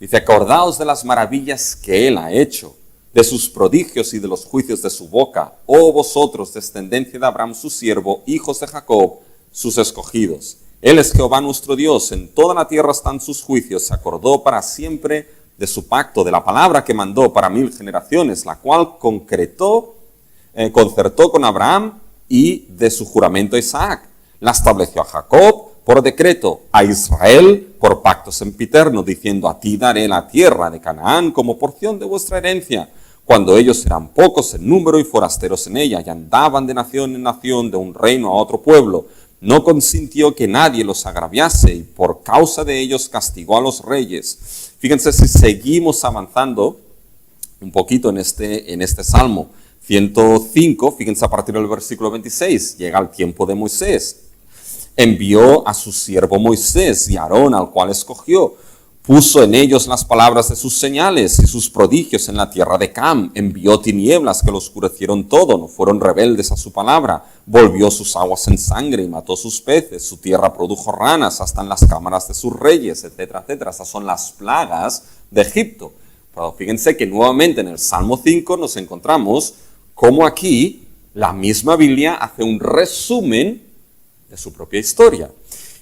dice: acordaos de las maravillas que Él ha hecho, de sus prodigios y de los juicios de su boca, oh vosotros, descendencia de Abraham su siervo, hijos de Jacob, sus escogidos. Él es Jehová nuestro Dios, en toda la tierra están sus juicios, se acordó para siempre de su pacto, de la palabra que mandó para 1000 generaciones, la cual concertó con Abraham y de su juramento a Isaac. La estableció a Jacob por decreto, a Israel por pacto sempiterno, diciendo: a ti daré la tierra de Canaán como porción de vuestra herencia. Cuando ellos eran pocos en número y forasteros en ella, y andaban de nación en nación, de un reino a otro pueblo, no consintió que nadie los agraviase, y por causa de ellos castigó a los reyes. Fíjense, si seguimos avanzando un poquito en este Salmo 105, fíjense a partir del versículo 26, llega el tiempo de Moisés. Envió a su siervo Moisés y Aarón, al cual escogió. Puso en ellos las palabras de sus señales y sus prodigios en la tierra de Cam. Envió tinieblas que lo oscurecieron todo, no fueron rebeldes a su palabra. Volvió sus aguas en sangre y mató sus peces. Su tierra produjo ranas hasta en las cámaras de sus reyes, etcétera, etcétera. Estas son las plagas de Egipto. Pero fíjense que nuevamente en el Salmo 5 nos encontramos como aquí la misma Biblia hace un resumen de su propia historia.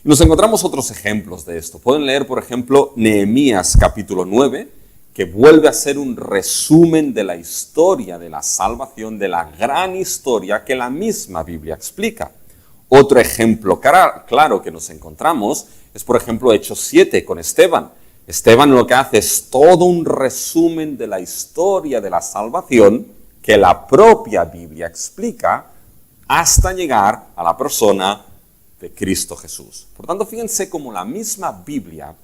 Y nos encontramos otros ejemplos de esto. Pueden leer, por ejemplo, Nehemías capítulo 9, que vuelve a ser un resumen de la historia de la salvación, de la gran historia que la misma Biblia explica. Otro ejemplo claro que nos encontramos es, por ejemplo, Hechos 7 con Esteban. Esteban lo que hace es todo un resumen de la historia de la salvación que la propia Biblia explica hasta llegar a la persona de Cristo Jesús. Por tanto, fíjense cómo la misma Biblia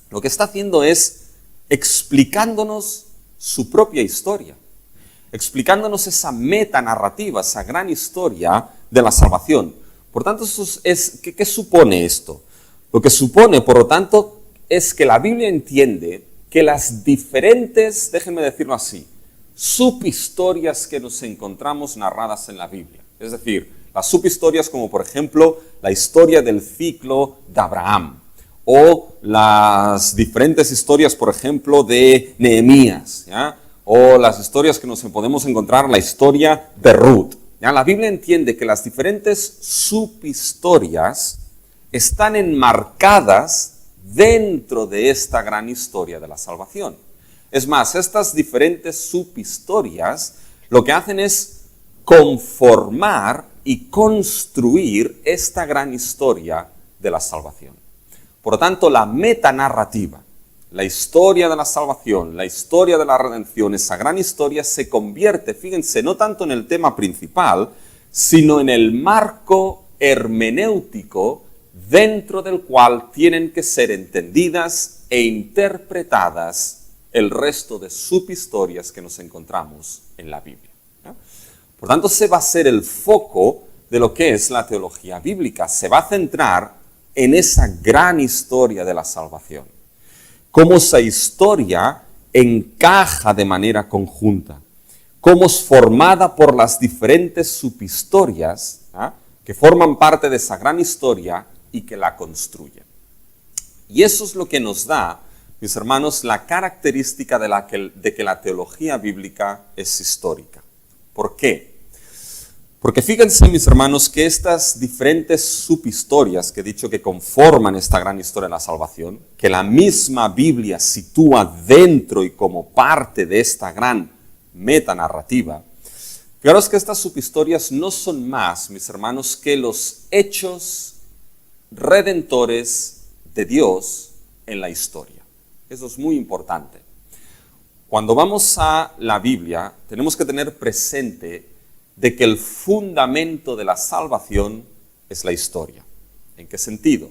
lo que está haciendo es explicándonos su propia historia, explicándonos esa metanarrativa, esa gran historia de la salvación. Por tanto, ¿qué supone esto? Lo que supone, por lo tanto, es que la Biblia entiende que las diferentes, déjenme decirlo así, subhistorias que nos encontramos narradas en la Biblia, es decir, las subhistorias como por ejemplo la historia del ciclo de Abraham o las diferentes historias, por ejemplo, de Nehemías, ¿ya? O las historias que nos podemos encontrar, la historia de Ruth. ¿Ya? La Biblia entiende que las diferentes subhistorias están enmarcadas dentro de esta gran historia de la salvación. Es más, estas diferentes subhistorias lo que hacen es conformar y construir esta gran historia de la salvación. Por lo tanto, la metanarrativa, la historia de la salvación, la historia de la redención, esa gran historia se convierte, fíjense, no tanto en el tema principal, sino en el marco hermenéutico dentro del cual tienen que ser entendidas e interpretadas el resto de subhistorias que nos encontramos en la Biblia. Por tanto, ese va a ser el foco de lo que es la teología bíblica. Se va a centrar en esa gran historia de la salvación. Cómo esa historia encaja de manera conjunta. Cómo es formada por las diferentes subhistorias que forman parte de esa gran historia y que la construyen. Y eso es lo que nos da, mis hermanos, la característica de que la teología bíblica es histórica. ¿Por qué? Porque fíjense, mis hermanos, que estas diferentes subhistorias que he dicho que conforman esta gran historia de la salvación, que la misma Biblia sitúa dentro y como parte de esta gran metanarrativa, fijaros que estas subhistorias no son más, mis hermanos, que los hechos redentores de Dios en la historia. Eso es muy importante. Cuando vamos a la Biblia, tenemos que tener presente de que el fundamento de la salvación es la historia. ¿En qué sentido?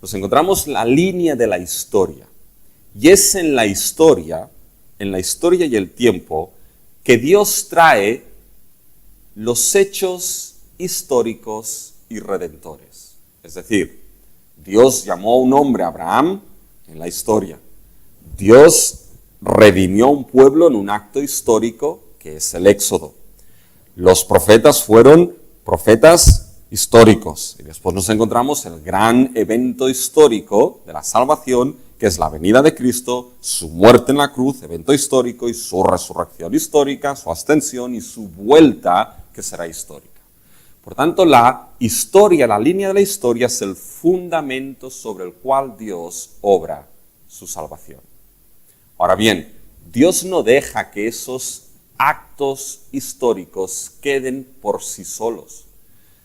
Nos encontramos la línea de la historia. Y es en la historia y el tiempo, que Dios trae los hechos históricos y redentores. Es decir, Dios llamó a un hombre, Abraham, en la historia. Dios redimió a un pueblo en un acto histórico, que es el Éxodo. Los profetas fueron profetas históricos. Y después nos encontramos el gran evento histórico de la salvación, que es la venida de Cristo, su muerte en la cruz, evento histórico, y su resurrección histórica, su ascensión y su vuelta, que será histórica. Por tanto, la historia, la línea de la historia es el fundamento sobre el cual Dios obra su salvación. Ahora bien, Dios no deja que esos actos históricos queden por sí solos,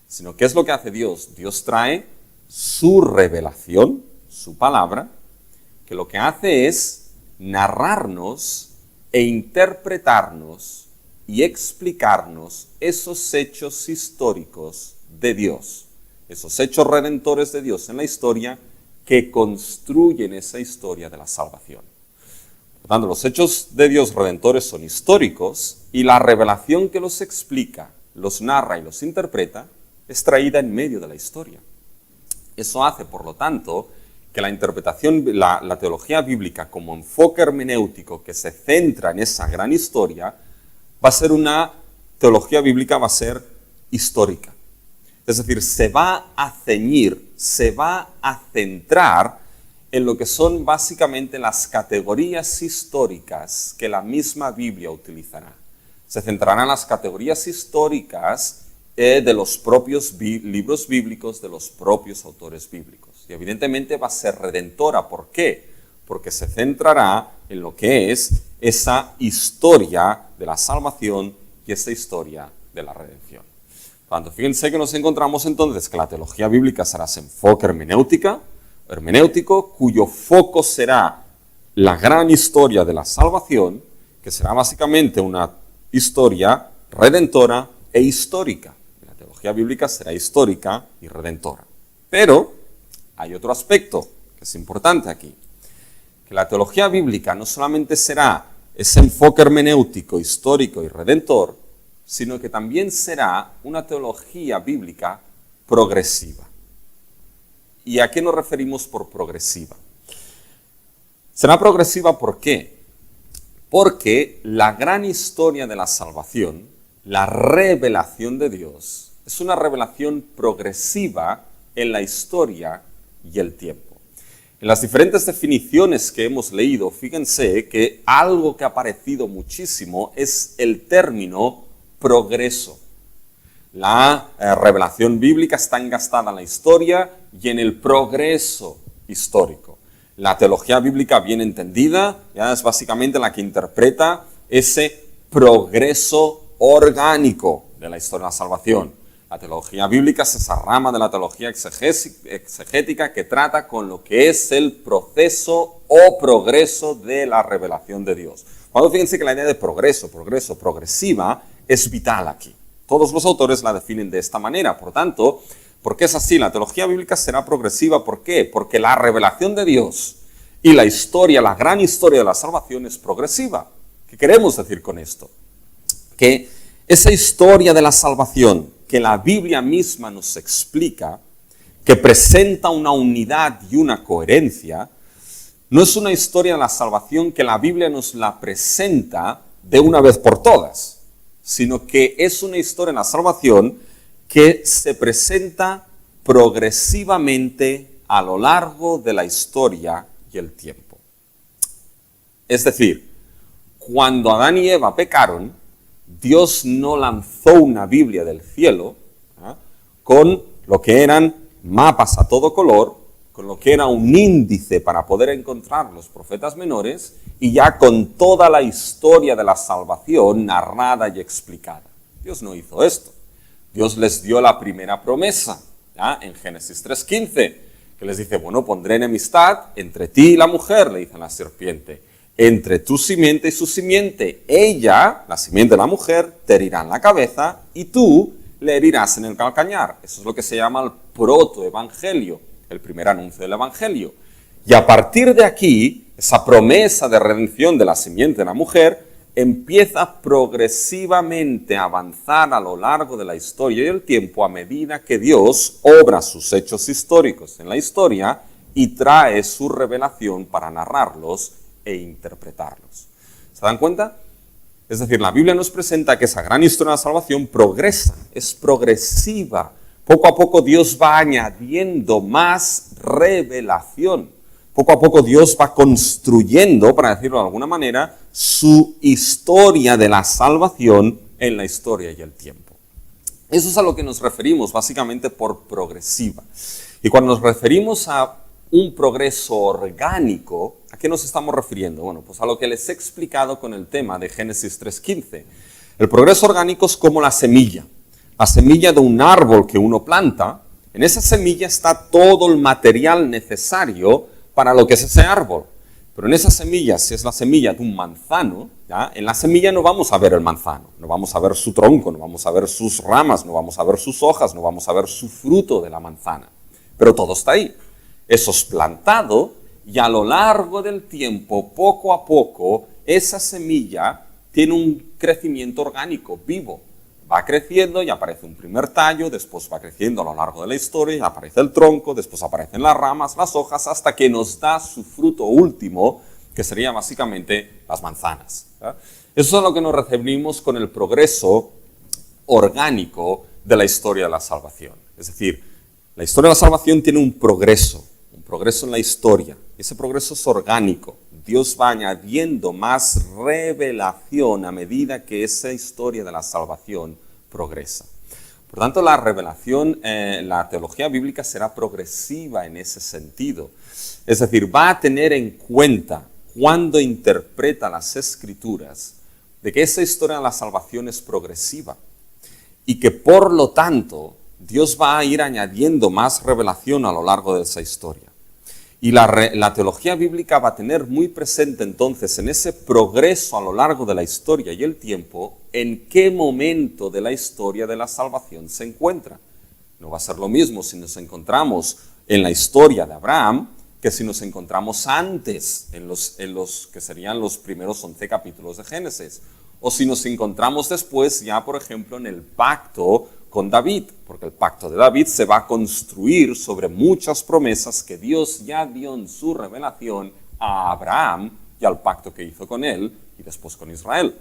sino ¿qué es lo que hace Dios? Dios trae su revelación, su palabra, que lo que hace es narrarnos e interpretarnos y explicarnos esos hechos históricos de Dios, esos hechos redentores de Dios en la historia que construyen esa historia de la salvación. Por tanto, los hechos de Dios redentores son históricos y la revelación que los explica, los narra y los interpreta es traída en medio de la historia. Eso hace, por lo tanto, que la interpretación, la teología bíblica como enfoque hermenéutico que se centra en esa gran historia, va a ser una teología bíblica, va a ser histórica. Es decir, se va a ceñir, se va a centrar en lo que son básicamente las categorías históricas que la misma Biblia utilizará. Se centrará en las categorías históricas de los propios libros bíblicos, de los propios autores bíblicos. Y evidentemente va a ser redentora. ¿Por qué? Porque se centrará en lo que es esa historia de la salvación y esa historia de la redención. Por tanto, fíjense que nos encontramos entonces que la teología bíblica será ese enfoque hermenéutico, cuyo foco será la gran historia de la salvación, que será básicamente una historia redentora e histórica. La teología bíblica será histórica y redentora. Pero hay otro aspecto que es importante aquí, que la teología bíblica no solamente será ese enfoque hermenéutico, histórico y redentor, sino que también será una teología bíblica progresiva. ¿Y a qué nos referimos por progresiva? Será progresiva, ¿por qué? Porque la gran historia de la salvación, la revelación de Dios, es una revelación progresiva en la historia y el tiempo. En las diferentes definiciones que hemos leído, fíjense que algo que ha aparecido muchísimo es el término progreso. La revelación bíblica está engastada en la historia y en el progreso histórico. La teología bíblica bien entendida ya es básicamente la que interpreta ese progreso orgánico de la historia de la salvación. La teología bíblica es esa rama de la teología exegética que trata con lo que es el proceso o progreso de la revelación de Dios. Cuando fíjense que la idea de progresiva, es vital aquí. Todos los autores la definen de esta manera. Por tanto, ¿por qué es así? La teología bíblica será progresiva. ¿Por qué? Porque la revelación de Dios y la historia, la gran historia de la salvación es progresiva. ¿Qué queremos decir con esto? Que esa historia de la salvación que la Biblia misma nos explica, que presenta una unidad y una coherencia, no es una historia de la salvación que la Biblia nos la presenta de una vez por todas, sino que es una historia de la salvación que se presenta progresivamente a lo largo de la historia y el tiempo. Es decir, cuando Adán y Eva pecaron, Dios no lanzó una Biblia del cielo con lo que eran mapas a todo color, con lo que era un índice para poder encontrar los profetas menores y ya con toda la historia de la salvación narrada y explicada. Dios no hizo esto. Dios les dio la primera promesa, ¿ya? En Génesis 3:15, que les dice, bueno, pondré enemistad entre ti y la mujer, le dice la serpiente, entre tu simiente y su simiente. Ella, la simiente de la mujer, te herirá en la cabeza y tú le herirás en el calcañar. Eso es lo que se llama el protoevangelio, el primer anuncio del evangelio. Y a partir de aquí, esa promesa de redención de la simiente de la mujer empieza progresivamente a avanzar a lo largo de la historia y el tiempo a medida que Dios obra sus hechos históricos en la historia y trae su revelación para narrarlos e interpretarlos. ¿Se dan cuenta? Es decir, la Biblia nos presenta que esa gran historia de la salvación progresa, es progresiva. Poco a poco Dios va añadiendo más revelación. Poco a poco Dios va construyendo, para decirlo de alguna manera, su historia de la salvación en la historia y el tiempo. Eso es a lo que nos referimos básicamente por progresiva. Y cuando nos referimos a un progreso orgánico, ¿a qué nos estamos refiriendo? Bueno, pues a lo que les he explicado con el tema de Génesis 3:15. El progreso orgánico es como la semilla de un árbol que uno planta. En esa semilla está todo el material necesario para lo que es ese árbol. Pero en esa semilla, si es la semilla de un manzano, ¿ya? En la semilla no vamos a ver el manzano, no vamos a ver su tronco, no vamos a ver sus ramas, no vamos a ver sus hojas, no vamos a ver su fruto de la manzana. Pero todo está ahí. Eso es plantado y a lo largo del tiempo, poco a poco, esa semilla tiene un crecimiento orgánico, vivo. Va creciendo y aparece un primer tallo, después va creciendo a lo largo de la historia, y aparece el tronco, después aparecen las ramas, las hojas, hasta que nos da su fruto último, que sería básicamente las manzanas. ¿Ya? Eso es a lo que nos referimos con el progreso orgánico de la historia de la salvación. Es decir, la historia de la salvación tiene un progreso en la historia. Ese progreso es orgánico. Dios va añadiendo más revelación a medida que esa historia de la salvación progresa. Por tanto, la revelación, la teología bíblica será progresiva en ese sentido. Es decir, va a tener en cuenta cuando interpreta las Escrituras de que esa historia de la salvación es progresiva y que por lo tanto Dios va a ir añadiendo más revelación a lo largo de esa historia. Y la teología bíblica va a tener muy presente entonces en ese progreso a lo largo de la historia y el tiempo, en qué momento de la historia de la salvación se encuentra. No va a ser lo mismo si nos encontramos en la historia de Abraham que si nos encontramos antes, en los que serían los primeros 11 capítulos de Génesis, o si nos encontramos después ya, por ejemplo, en el pacto con David, porque el pacto de David se va a construir sobre muchas promesas que Dios ya dio en su revelación a Abraham y al pacto que hizo con él y después con Israel.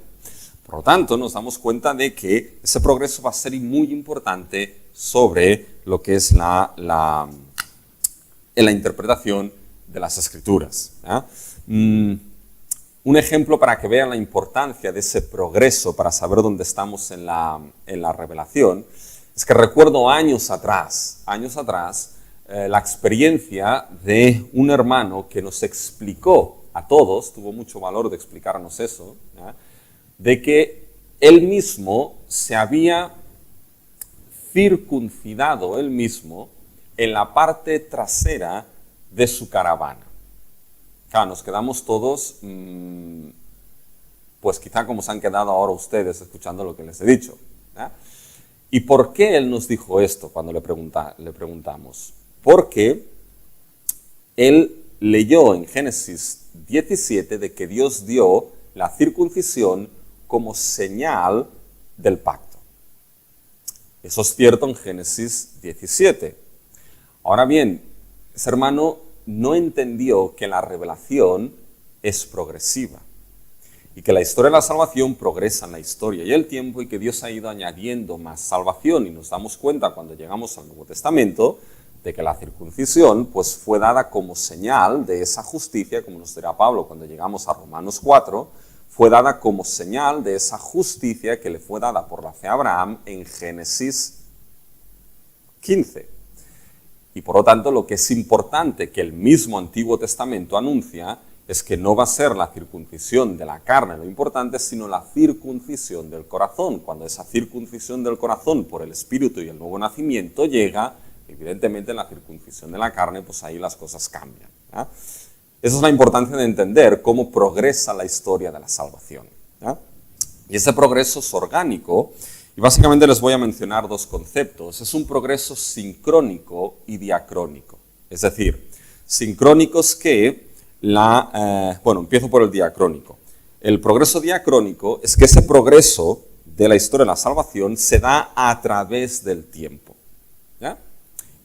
Por lo tanto, nos damos cuenta de que ese progreso va a ser muy importante sobre lo que es la interpretación de las Escrituras. Un ejemplo para que vean la importancia de ese progreso para saber dónde estamos en la revelación, es que recuerdo años atrás, la experiencia de un hermano que nos explicó a todos, tuvo mucho valor de explicarnos eso, ¿ya? De que él mismo se había circuncidado él mismo en la parte trasera de su caravana. Claro, nos quedamos todos, pues quizá como se han quedado ahora ustedes escuchando lo que les he dicho. ¿Eh? ¿Y por qué él nos dijo esto cuando le preguntamos? Porque él leyó en Génesis 17 de que Dios dio la circuncisión como señal del pacto. Eso es cierto en Génesis 17. Ahora bien, ese hermano no entendió que la revelación es progresiva y que la historia de la salvación progresa en la historia y el tiempo y que Dios ha ido añadiendo más salvación, y nos damos cuenta cuando llegamos al Nuevo Testamento de que la circuncisión pues fue dada como señal de esa justicia, como nos dirá Pablo cuando llegamos a Romanos 4, fue dada como señal de esa justicia que le fue dada por la fe a Abraham en Génesis 15. Y por lo tanto, lo que es importante que el mismo Antiguo Testamento anuncia es que no va a ser la circuncisión de la carne lo importante, sino la circuncisión del corazón. Cuando esa circuncisión del corazón por el Espíritu y el nuevo nacimiento llega, evidentemente la circuncisión de la carne, pues ahí las cosas cambian. ¿Ya? Esa es la importancia de entender cómo progresa la historia de la salvación. ¿Ya? Y ese progreso es orgánico, y básicamente les voy a mencionar dos conceptos. Es un progreso sincrónico y diacrónico. Es decir, sincrónico es que empiezo por el diacrónico. El progreso diacrónico es que ese progreso de la historia de la salvación se da a través del tiempo. ¿Ya?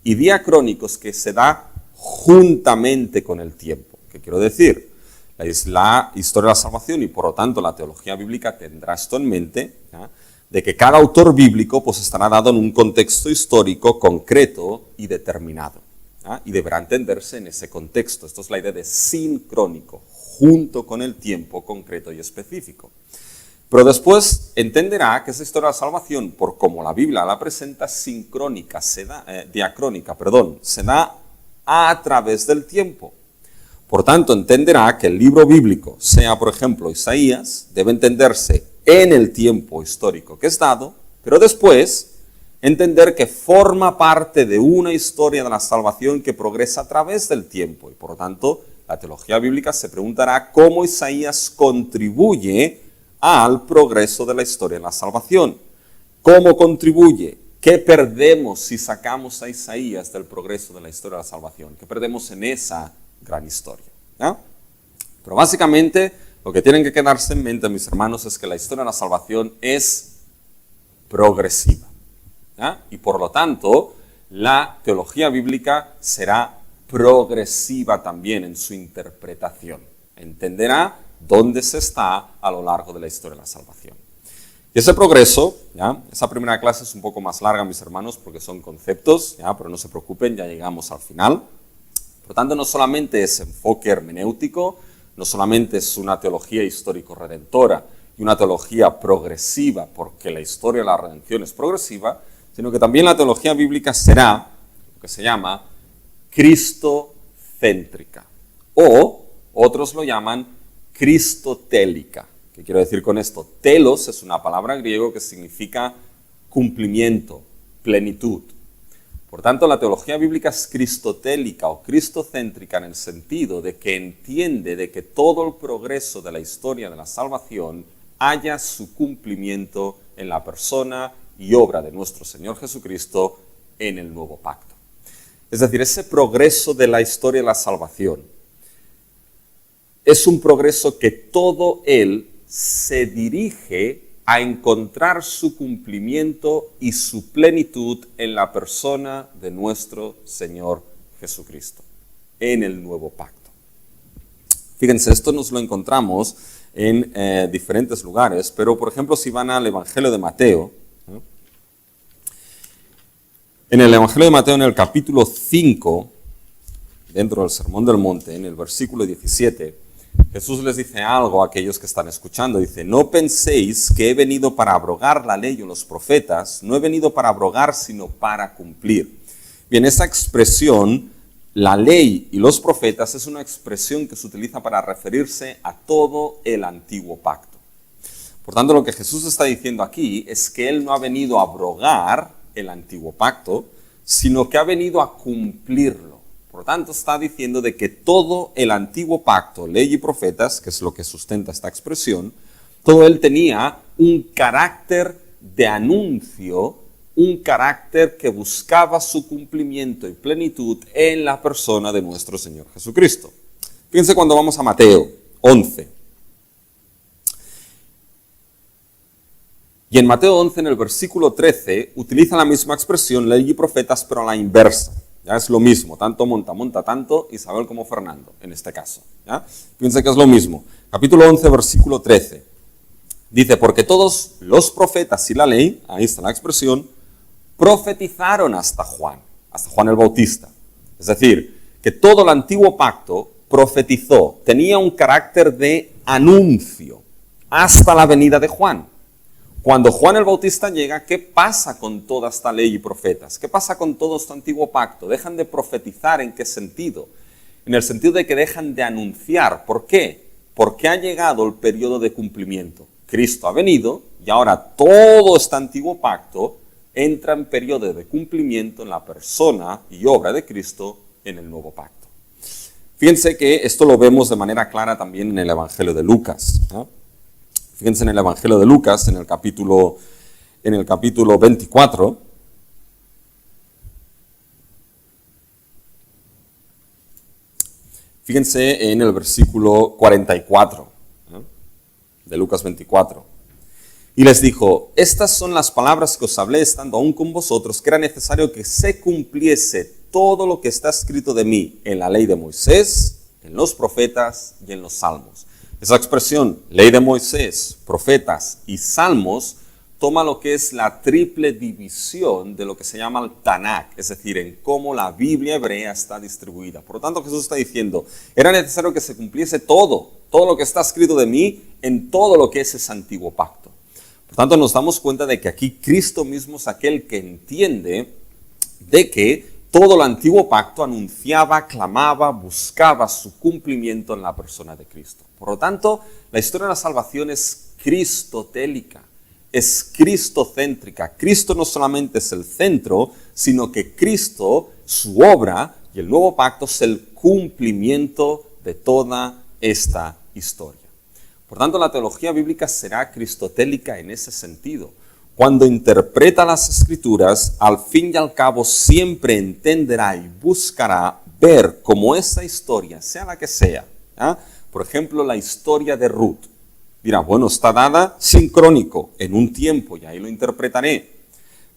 Y diacrónico es que se da juntamente con el tiempo. ¿Qué quiero decir? La historia de la salvación y por lo tanto la teología bíblica tendrá esto en mente, ¿ya? De que cada autor bíblico pues estará dado en un contexto histórico concreto y determinado. ¿Ya? Y deberá entenderse en ese contexto. Esto es la idea de sincrónico, junto con el tiempo concreto y específico. Pero después entenderá que esa historia de la salvación, por como la Biblia la presenta, diacrónica, se da a través del tiempo. Por tanto, entenderá que el libro bíblico, sea por ejemplo Isaías, debe entenderse en el tiempo histórico que es dado, pero después entender que forma parte de una historia de la salvación que progresa a través del tiempo. Y por lo tanto, la teología bíblica se preguntará cómo Isaías contribuye al progreso de la historia de la salvación. ¿Cómo contribuye? ¿Qué perdemos si sacamos a Isaías del progreso de la historia de la salvación? ¿Qué perdemos en esa gran historia? ¿Ya? Pero básicamente, lo que tienen que quedarse en mente, mis hermanos, es que la historia de la salvación es progresiva. ¿Ya? Y por lo tanto, la teología bíblica será progresiva también en su interpretación. Entenderá dónde se está a lo largo de la historia de la salvación. Y ese progreso, ¿ya? Esa primera clase es un poco más larga, mis hermanos, porque son conceptos, ¿ya? Pero no se preocupen, ya llegamos al final. Por lo tanto, no solamente es enfoque hermenéutico, no solamente es una teología histórico-redentora y una teología progresiva, porque la historia de la redención es progresiva, sino que también la teología bíblica será lo que se llama cristocéntrica, o otros lo llaman cristotélica. ¿Qué quiero decir con esto? Telos es una palabra griego que significa cumplimiento, plenitud. Por tanto, la teología bíblica es cristotélica o cristocéntrica en el sentido de que entiende de que todo el progreso de la historia de la salvación haya su cumplimiento en la persona y obra de nuestro Señor Jesucristo en el nuevo pacto. Es decir, ese progreso de la historia de la salvación es un progreso que todo él se dirige a encontrar su cumplimiento y su plenitud en la persona de nuestro Señor Jesucristo, en el nuevo pacto. Fíjense, esto nos lo encontramos en diferentes lugares, pero por ejemplo si van al Evangelio de Mateo, ¿no? En el Evangelio de Mateo, en el capítulo 5, dentro del Sermón del Monte, en el versículo 17, Jesús les dice algo a aquellos que están escuchando. Dice, no penséis que he venido para abrogar la ley o los profetas. No he venido para abrogar, sino para cumplir. Bien, esa expresión, la ley y los profetas, es una expresión que se utiliza para referirse a todo el antiguo pacto. Por tanto, lo que Jesús está diciendo aquí es que Él no ha venido a abrogar el antiguo pacto, sino que ha venido a cumplirlo. Por lo tanto, está diciendo de que todo el antiguo pacto, ley y profetas, que es lo que sustenta esta expresión, todo él tenía un carácter de anuncio, un carácter que buscaba su cumplimiento y plenitud en la persona de nuestro Señor Jesucristo. Fíjense cuando vamos a Mateo 11. Y en Mateo 11, en el versículo 13, utiliza la misma expresión, ley y profetas, pero a la inversa. Ya es lo mismo, tanto monta tanto, Isabel como Fernando, en este caso. ¿Ya? Fíjense que es lo mismo. Capítulo 11, versículo 13. Dice, porque todos los profetas y la ley, ahí está la expresión, profetizaron hasta Juan el Bautista. Es decir, que todo el antiguo pacto profetizó, tenía un carácter de anuncio hasta la venida de Juan. Cuando Juan el Bautista llega, ¿qué pasa con toda esta ley y profetas? ¿Qué pasa con todo este antiguo pacto? ¿Dejan de profetizar? ¿En qué sentido? En el sentido de que dejan de anunciar. ¿Por qué? Porque ha llegado el periodo de cumplimiento. Cristo ha venido y ahora todo este antiguo pacto entra en periodo de cumplimiento en la persona y obra de Cristo en el nuevo pacto. Fíjense que esto lo vemos de manera clara también en el Evangelio de Lucas, ¿no? Fíjense en el Evangelio de Lucas, en el capítulo 24. Fíjense en el versículo 44, ¿no? De Lucas 24. Y les dijo, estas son las palabras que os hablé estando aún con vosotros, que era necesario que se cumpliese todo lo que está escrito de mí en la ley de Moisés, en los profetas y en los salmos. Esa expresión, ley de Moisés, profetas y salmos, toma lo que es la triple división de lo que se llama el Tanakh, es decir, en cómo la Biblia hebrea está distribuida. Por lo tanto, Jesús está diciendo, era necesario que se cumpliese todo lo que está escrito de mí en todo lo que es ese antiguo pacto. Por tanto, nos damos cuenta de que aquí Cristo mismo es aquel que entiende de que todo el antiguo pacto anunciaba, clamaba, buscaba su cumplimiento en la persona de Cristo. Por lo tanto, la historia de la salvación es cristotélica, es cristocéntrica. Cristo no solamente es el centro, sino que Cristo, su obra y el nuevo pacto es el cumplimiento de toda esta historia. Por tanto, la teología bíblica será cristotélica en ese sentido. Cuando interpreta las Escrituras, al fin y al cabo siempre entenderá y buscará ver cómo esa historia, sea la que sea, ¿ah? Por ejemplo, la historia de Ruth. Dirá, bueno, está dada sincrónico, en un tiempo, y ahí lo interpretaré.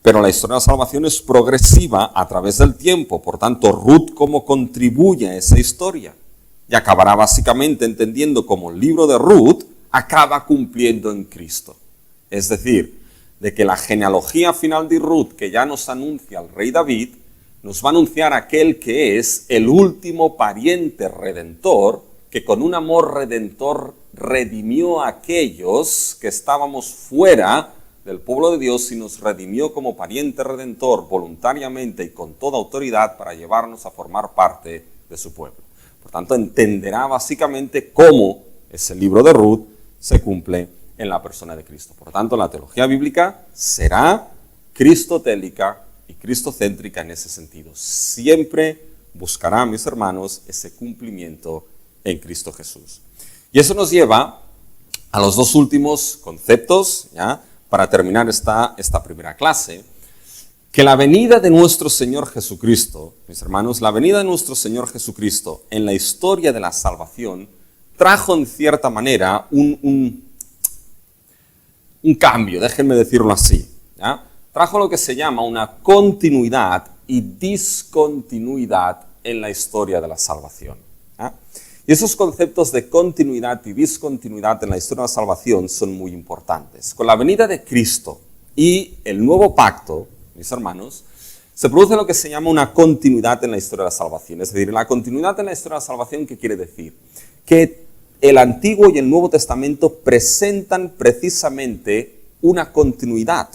Pero la historia de la salvación es progresiva a través del tiempo. Por tanto, Ruth cómo contribuye a esa historia. Y acabará básicamente entendiendo cómo el libro de Ruth acaba cumpliendo en Cristo. Es decir, de que la genealogía final de Ruth, que ya nos anuncia el rey David, nos va a anunciar aquel que es el último pariente redentor, que con un amor redentor redimió a aquellos que estábamos fuera del pueblo de Dios y nos redimió como pariente redentor voluntariamente y con toda autoridad para llevarnos a formar parte de su pueblo. Por tanto, entenderá básicamente cómo ese libro de Ruth se cumple en la persona de Cristo. Por tanto, la teología bíblica será cristotélica y cristocéntrica en ese sentido. Siempre buscará, mis hermanos, ese cumplimiento en Cristo Jesús. Y eso nos lleva a los dos últimos conceptos, ¿ya? Para terminar esta primera clase, que la venida de nuestro Señor Jesucristo, mis hermanos, la venida de nuestro Señor Jesucristo en la historia de la salvación trajo en cierta manera un cambio, déjenme decirlo así, ¿ya? Trajo lo que se llama una continuidad y discontinuidad en la historia de la salvación, ¿ya? Y esos conceptos de continuidad y discontinuidad en la historia de la salvación son muy importantes. Con la venida de Cristo y el nuevo pacto, mis hermanos, se produce lo que se llama una continuidad en la historia de la salvación. Es decir, la continuidad en la historia de la salvación, ¿qué quiere decir? Que el Antiguo y el Nuevo Testamento presentan precisamente una continuidad.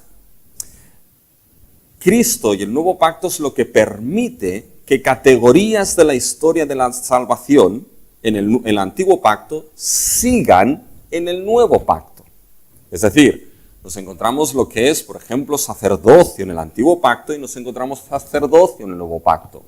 Cristo y el nuevo pacto es lo que permite que categorías de la historia de la salvación en el antiguo pacto sigan en el nuevo pacto. Es decir, nos encontramos lo que es, por ejemplo, sacerdocio en el antiguo pacto y nos encontramos sacerdocio en el nuevo pacto.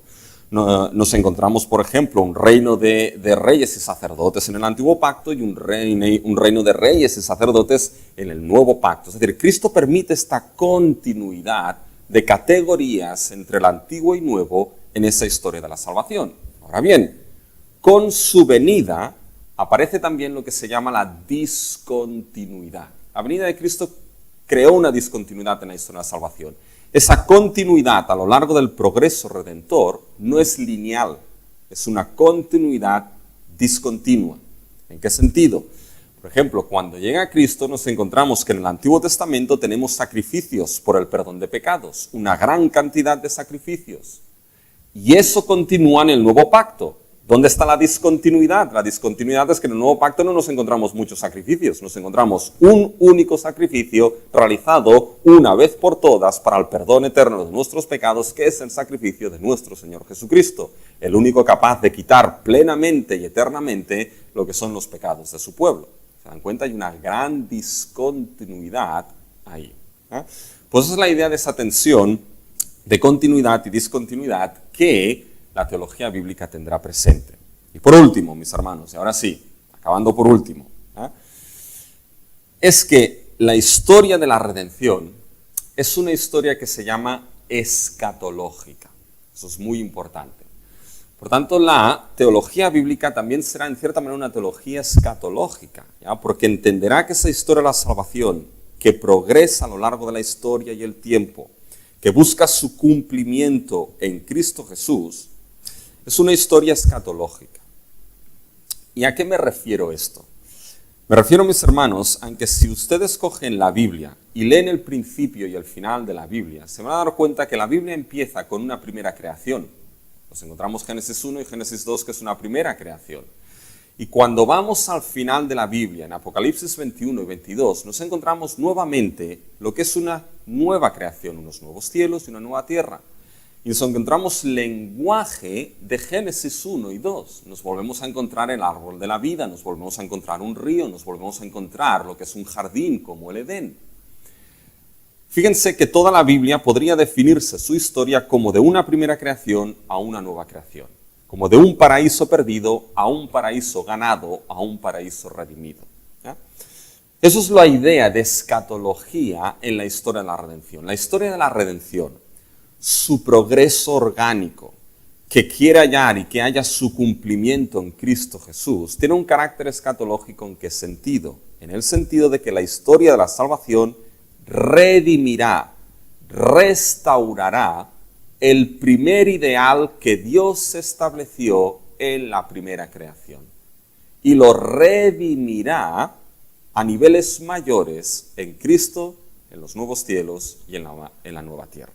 Nos encontramos, por ejemplo, un reino de reyes y sacerdotes en el antiguo pacto y un reino de reyes y sacerdotes en el nuevo pacto. Es decir, Cristo permite esta continuidad de categorías entre el antiguo y nuevo en esa historia de la salvación. Ahora bien, con su venida aparece también lo que se llama la discontinuidad. La venida de Cristo creó una discontinuidad en la historia de la salvación. Esa continuidad a lo largo del progreso redentor no es lineal, es una continuidad discontinua. ¿En qué sentido? Por ejemplo, cuando llega Cristo nos encontramos que en el Antiguo Testamento tenemos sacrificios por el perdón de pecados, una gran cantidad de sacrificios. Y eso continúa en el Nuevo Pacto. ¿Dónde está la discontinuidad? La discontinuidad es que en el nuevo pacto no nos encontramos muchos sacrificios, nos encontramos un único sacrificio realizado una vez por todas para el perdón eterno de nuestros pecados, que es el sacrificio de nuestro Señor Jesucristo, el único capaz de quitar plenamente y eternamente lo que son los pecados de su pueblo. ¿Se dan cuenta? Hay una gran discontinuidad ahí. Pues esa es la idea de esa tensión de continuidad y discontinuidad que la teología bíblica tendrá presente. Y por último, mis hermanos, y ahora sí, acabando por último, es que la historia de la redención es una historia que se llama escatológica. Eso es muy importante. Por tanto, la teología bíblica también será en cierta manera una teología escatológica, ¿ya? Porque entenderá que esa historia de la salvación, que progresa a lo largo de la historia y el tiempo, que busca su cumplimiento en Cristo Jesús, es una historia escatológica. ¿Y a qué me refiero esto? Me refiero, mis hermanos, a que si ustedes cogen la Biblia y leen el principio y el final de la Biblia, se van a dar cuenta que la Biblia empieza con una primera creación. Nos encontramos Génesis 1 y Génesis 2, que es una primera creación. Y cuando vamos al final de la Biblia, en Apocalipsis 21 y 22, nos encontramos nuevamente lo que es una nueva creación, unos nuevos cielos y una nueva tierra. Y nos encontramos lenguaje de Génesis 1 y 2. Nos volvemos a encontrar el árbol de la vida, nos volvemos a encontrar un río, nos volvemos a encontrar lo que es un jardín como el Edén. Fíjense que toda la Biblia podría definirse su historia como de una primera creación a una nueva creación. Como de un paraíso perdido a un paraíso ganado, a un paraíso redimido. ¿Ya? Eso es la idea de escatología en la historia de la redención. La historia de la redención, su progreso orgánico, que quiere hallar y que haya su cumplimiento en Cristo Jesús, tiene un carácter escatológico. ¿En qué sentido? En el sentido de que la historia de la salvación redimirá, restaurará el primer ideal que Dios estableció en la primera creación. Y lo redimirá a niveles mayores en Cristo, en los nuevos cielos y en la nueva tierra.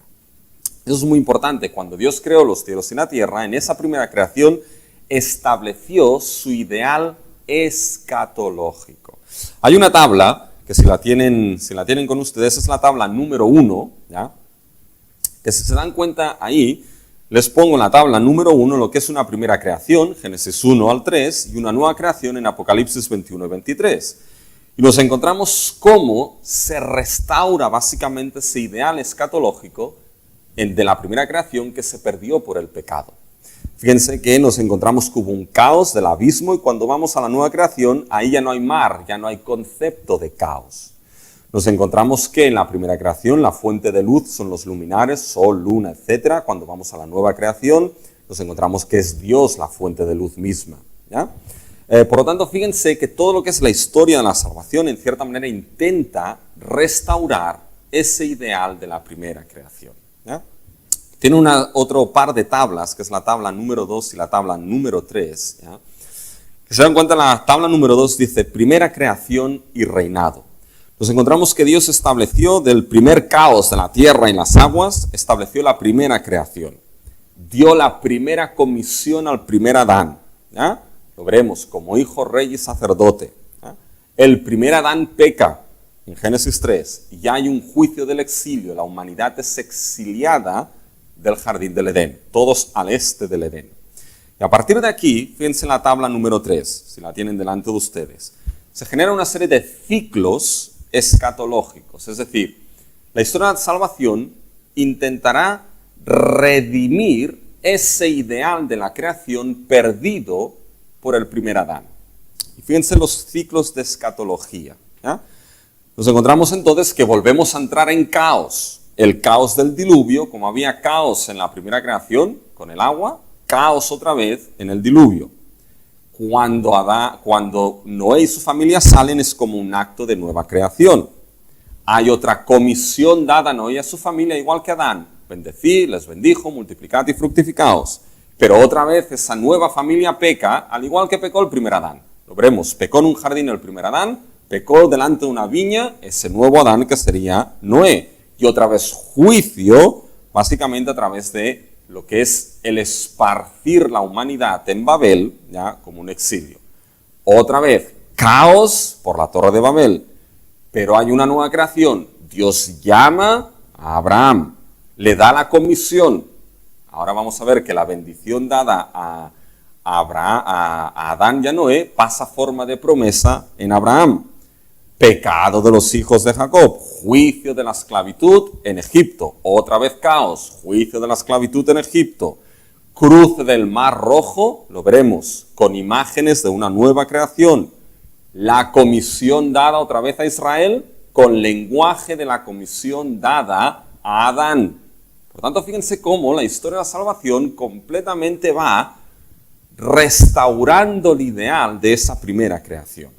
Eso es muy importante. Cuando Dios creó los cielos y la tierra, en esa primera creación estableció su ideal escatológico. Hay una tabla que si la tienen con ustedes, es la tabla número 1, ¿ya? Que si se dan cuenta ahí, les pongo en la tabla número 1 lo que es una primera creación, Génesis 1 al 3, y una nueva creación en Apocalipsis 21 y 23. Y nos encontramos cómo se restaura básicamente ese ideal escatológico de la primera creación que se perdió por el pecado. Fíjense que nos encontramos que hubo un caos del abismo y cuando vamos a la nueva creación, ahí ya no hay mar, ya no hay concepto de caos. Nos encontramos que en la primera creación la fuente de luz son los luminares, sol, luna, etc. Cuando vamos a la nueva creación, nos encontramos que es Dios la fuente de luz misma, ¿ya? Por lo tanto, fíjense que todo lo que es la historia de la salvación, en cierta manera, intenta restaurar ese ideal de la primera creación, ¿ya? Tiene otro par de tablas, que es la tabla número 2 y la tabla número 3, ¿ya? Que se dan cuenta, la tabla número 2 dice primera creación y reinado. Nos encontramos que Dios estableció del primer caos de la tierra y las aguas, estableció la primera creación. Dio la primera comisión al primer Adán, ¿ya? Lo veremos como hijo, rey y sacerdote, ¿ya? El primer Adán peca en Génesis 3 y ya hay un juicio del exilio. La humanidad es exiliada del jardín del Edén, todos al este del Edén. Y a partir de aquí, fíjense en la tabla número 3, si la tienen delante de ustedes, se genera una serie de ciclos escatológicos, es decir, la historia de la salvación intentará redimir ese ideal de la creación perdido por el primer Adán. Y fíjense los ciclos de escatología, ¿ya? Nos encontramos entonces que volvemos a entrar en caos. El caos del diluvio, como había caos en la primera creación con el agua, caos otra vez en el diluvio. Cuando Noé y su familia salen es como un acto de nueva creación. Hay otra comisión dada a Noé y a su familia, igual que Adán. Bendecid, les bendijo, multiplicad y fructificaos. Pero otra vez esa nueva familia peca, al igual que pecó el primer Adán. Lo veremos, pecó en un jardín el primer Adán, pecó delante de una viña, ese nuevo Adán que sería Noé. Y otra vez juicio, básicamente a través de lo que es el esparcir la humanidad en Babel, ya como un exilio. Otra vez, caos por la Torre de Babel, pero hay una nueva creación. Dios llama a Abraham, le da la comisión. Ahora vamos a ver que la bendición dada a Adán y a Noé pasa forma de promesa en Abraham. Pecado de los hijos de Jacob, juicio de la esclavitud en Egipto. Otra vez caos, juicio de la esclavitud en Egipto. Cruce del Mar Rojo, lo veremos, con imágenes de una nueva creación. La comisión dada otra vez a Israel con lenguaje de la comisión dada a Adán. Por tanto, fíjense cómo la historia de la salvación completamente va restaurando el ideal de esa primera creación.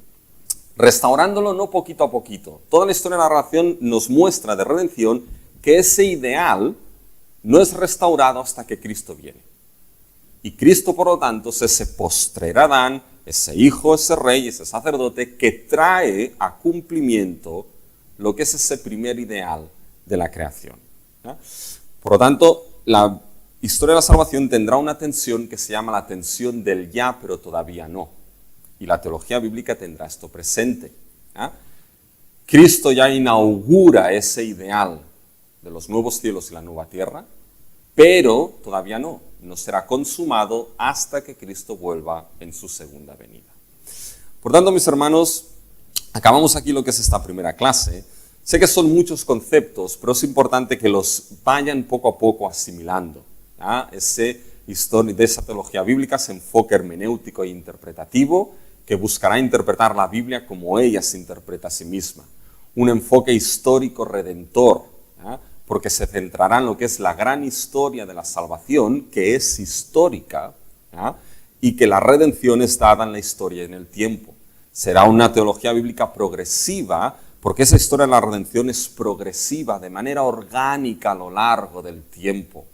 Restaurándolo no poquito a poquito. Toda la historia de la redención nos muestra de redención que ese ideal no es restaurado hasta que Cristo viene. Y Cristo, por lo tanto, es ese postrer Adán, ese hijo, ese rey, ese sacerdote que trae a cumplimiento lo que es ese primer ideal de la creación. ¿Ya? Por lo tanto, la historia de la salvación tendrá una tensión que se llama la tensión del ya, pero todavía no. Y la teología bíblica tendrá esto presente. ¿Ya? Cristo ya inaugura ese ideal de los nuevos cielos y la nueva tierra, pero todavía no será consumado hasta que Cristo vuelva en su segunda venida. Por tanto, mis hermanos, acabamos aquí lo que es esta primera clase. Sé que son muchos conceptos, pero es importante que los vayan poco a poco asimilando. ¿Ya? De esa teología bíblica, ese enfoque hermenéutico e interpretativo que buscará interpretar la Biblia como ella se interpreta a sí misma. Un enfoque histórico redentor, ¿ya? Porque se centrará en lo que es la gran historia de la salvación, que es histórica, ¿ya? Y que la redención es dada en la historia y en el tiempo. Será una teología bíblica progresiva, porque esa historia de la redención es progresiva, de manera orgánica a lo largo del tiempo.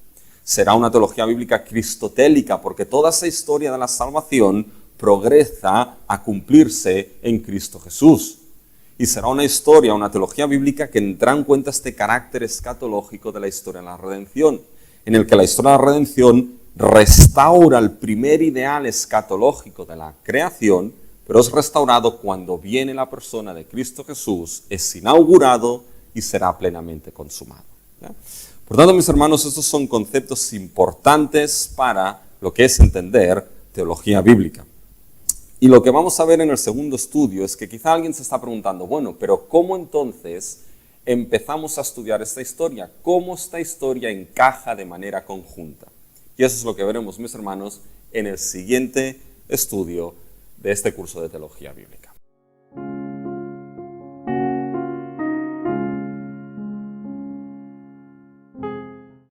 Será una teología bíblica cristotélica, porque toda esa historia de la salvación progresa a cumplirse en Cristo Jesús. Y será una historia, una teología bíblica que tendrá en cuenta este carácter escatológico de la historia de la redención, en el que la historia de la redención restaura el primer ideal escatológico de la creación, pero es restaurado cuando viene la persona de Cristo Jesús, es inaugurado y será plenamente consumado. ¿Ya? Por tanto, mis hermanos, estos son conceptos importantes para lo que es entender teología bíblica. Y lo que vamos a ver en el segundo estudio es que quizá alguien se está preguntando, bueno, pero ¿cómo entonces empezamos a estudiar esta historia? ¿Cómo esta historia encaja de manera conjunta? Y eso es lo que veremos, mis hermanos, en el siguiente estudio de este curso de teología bíblica.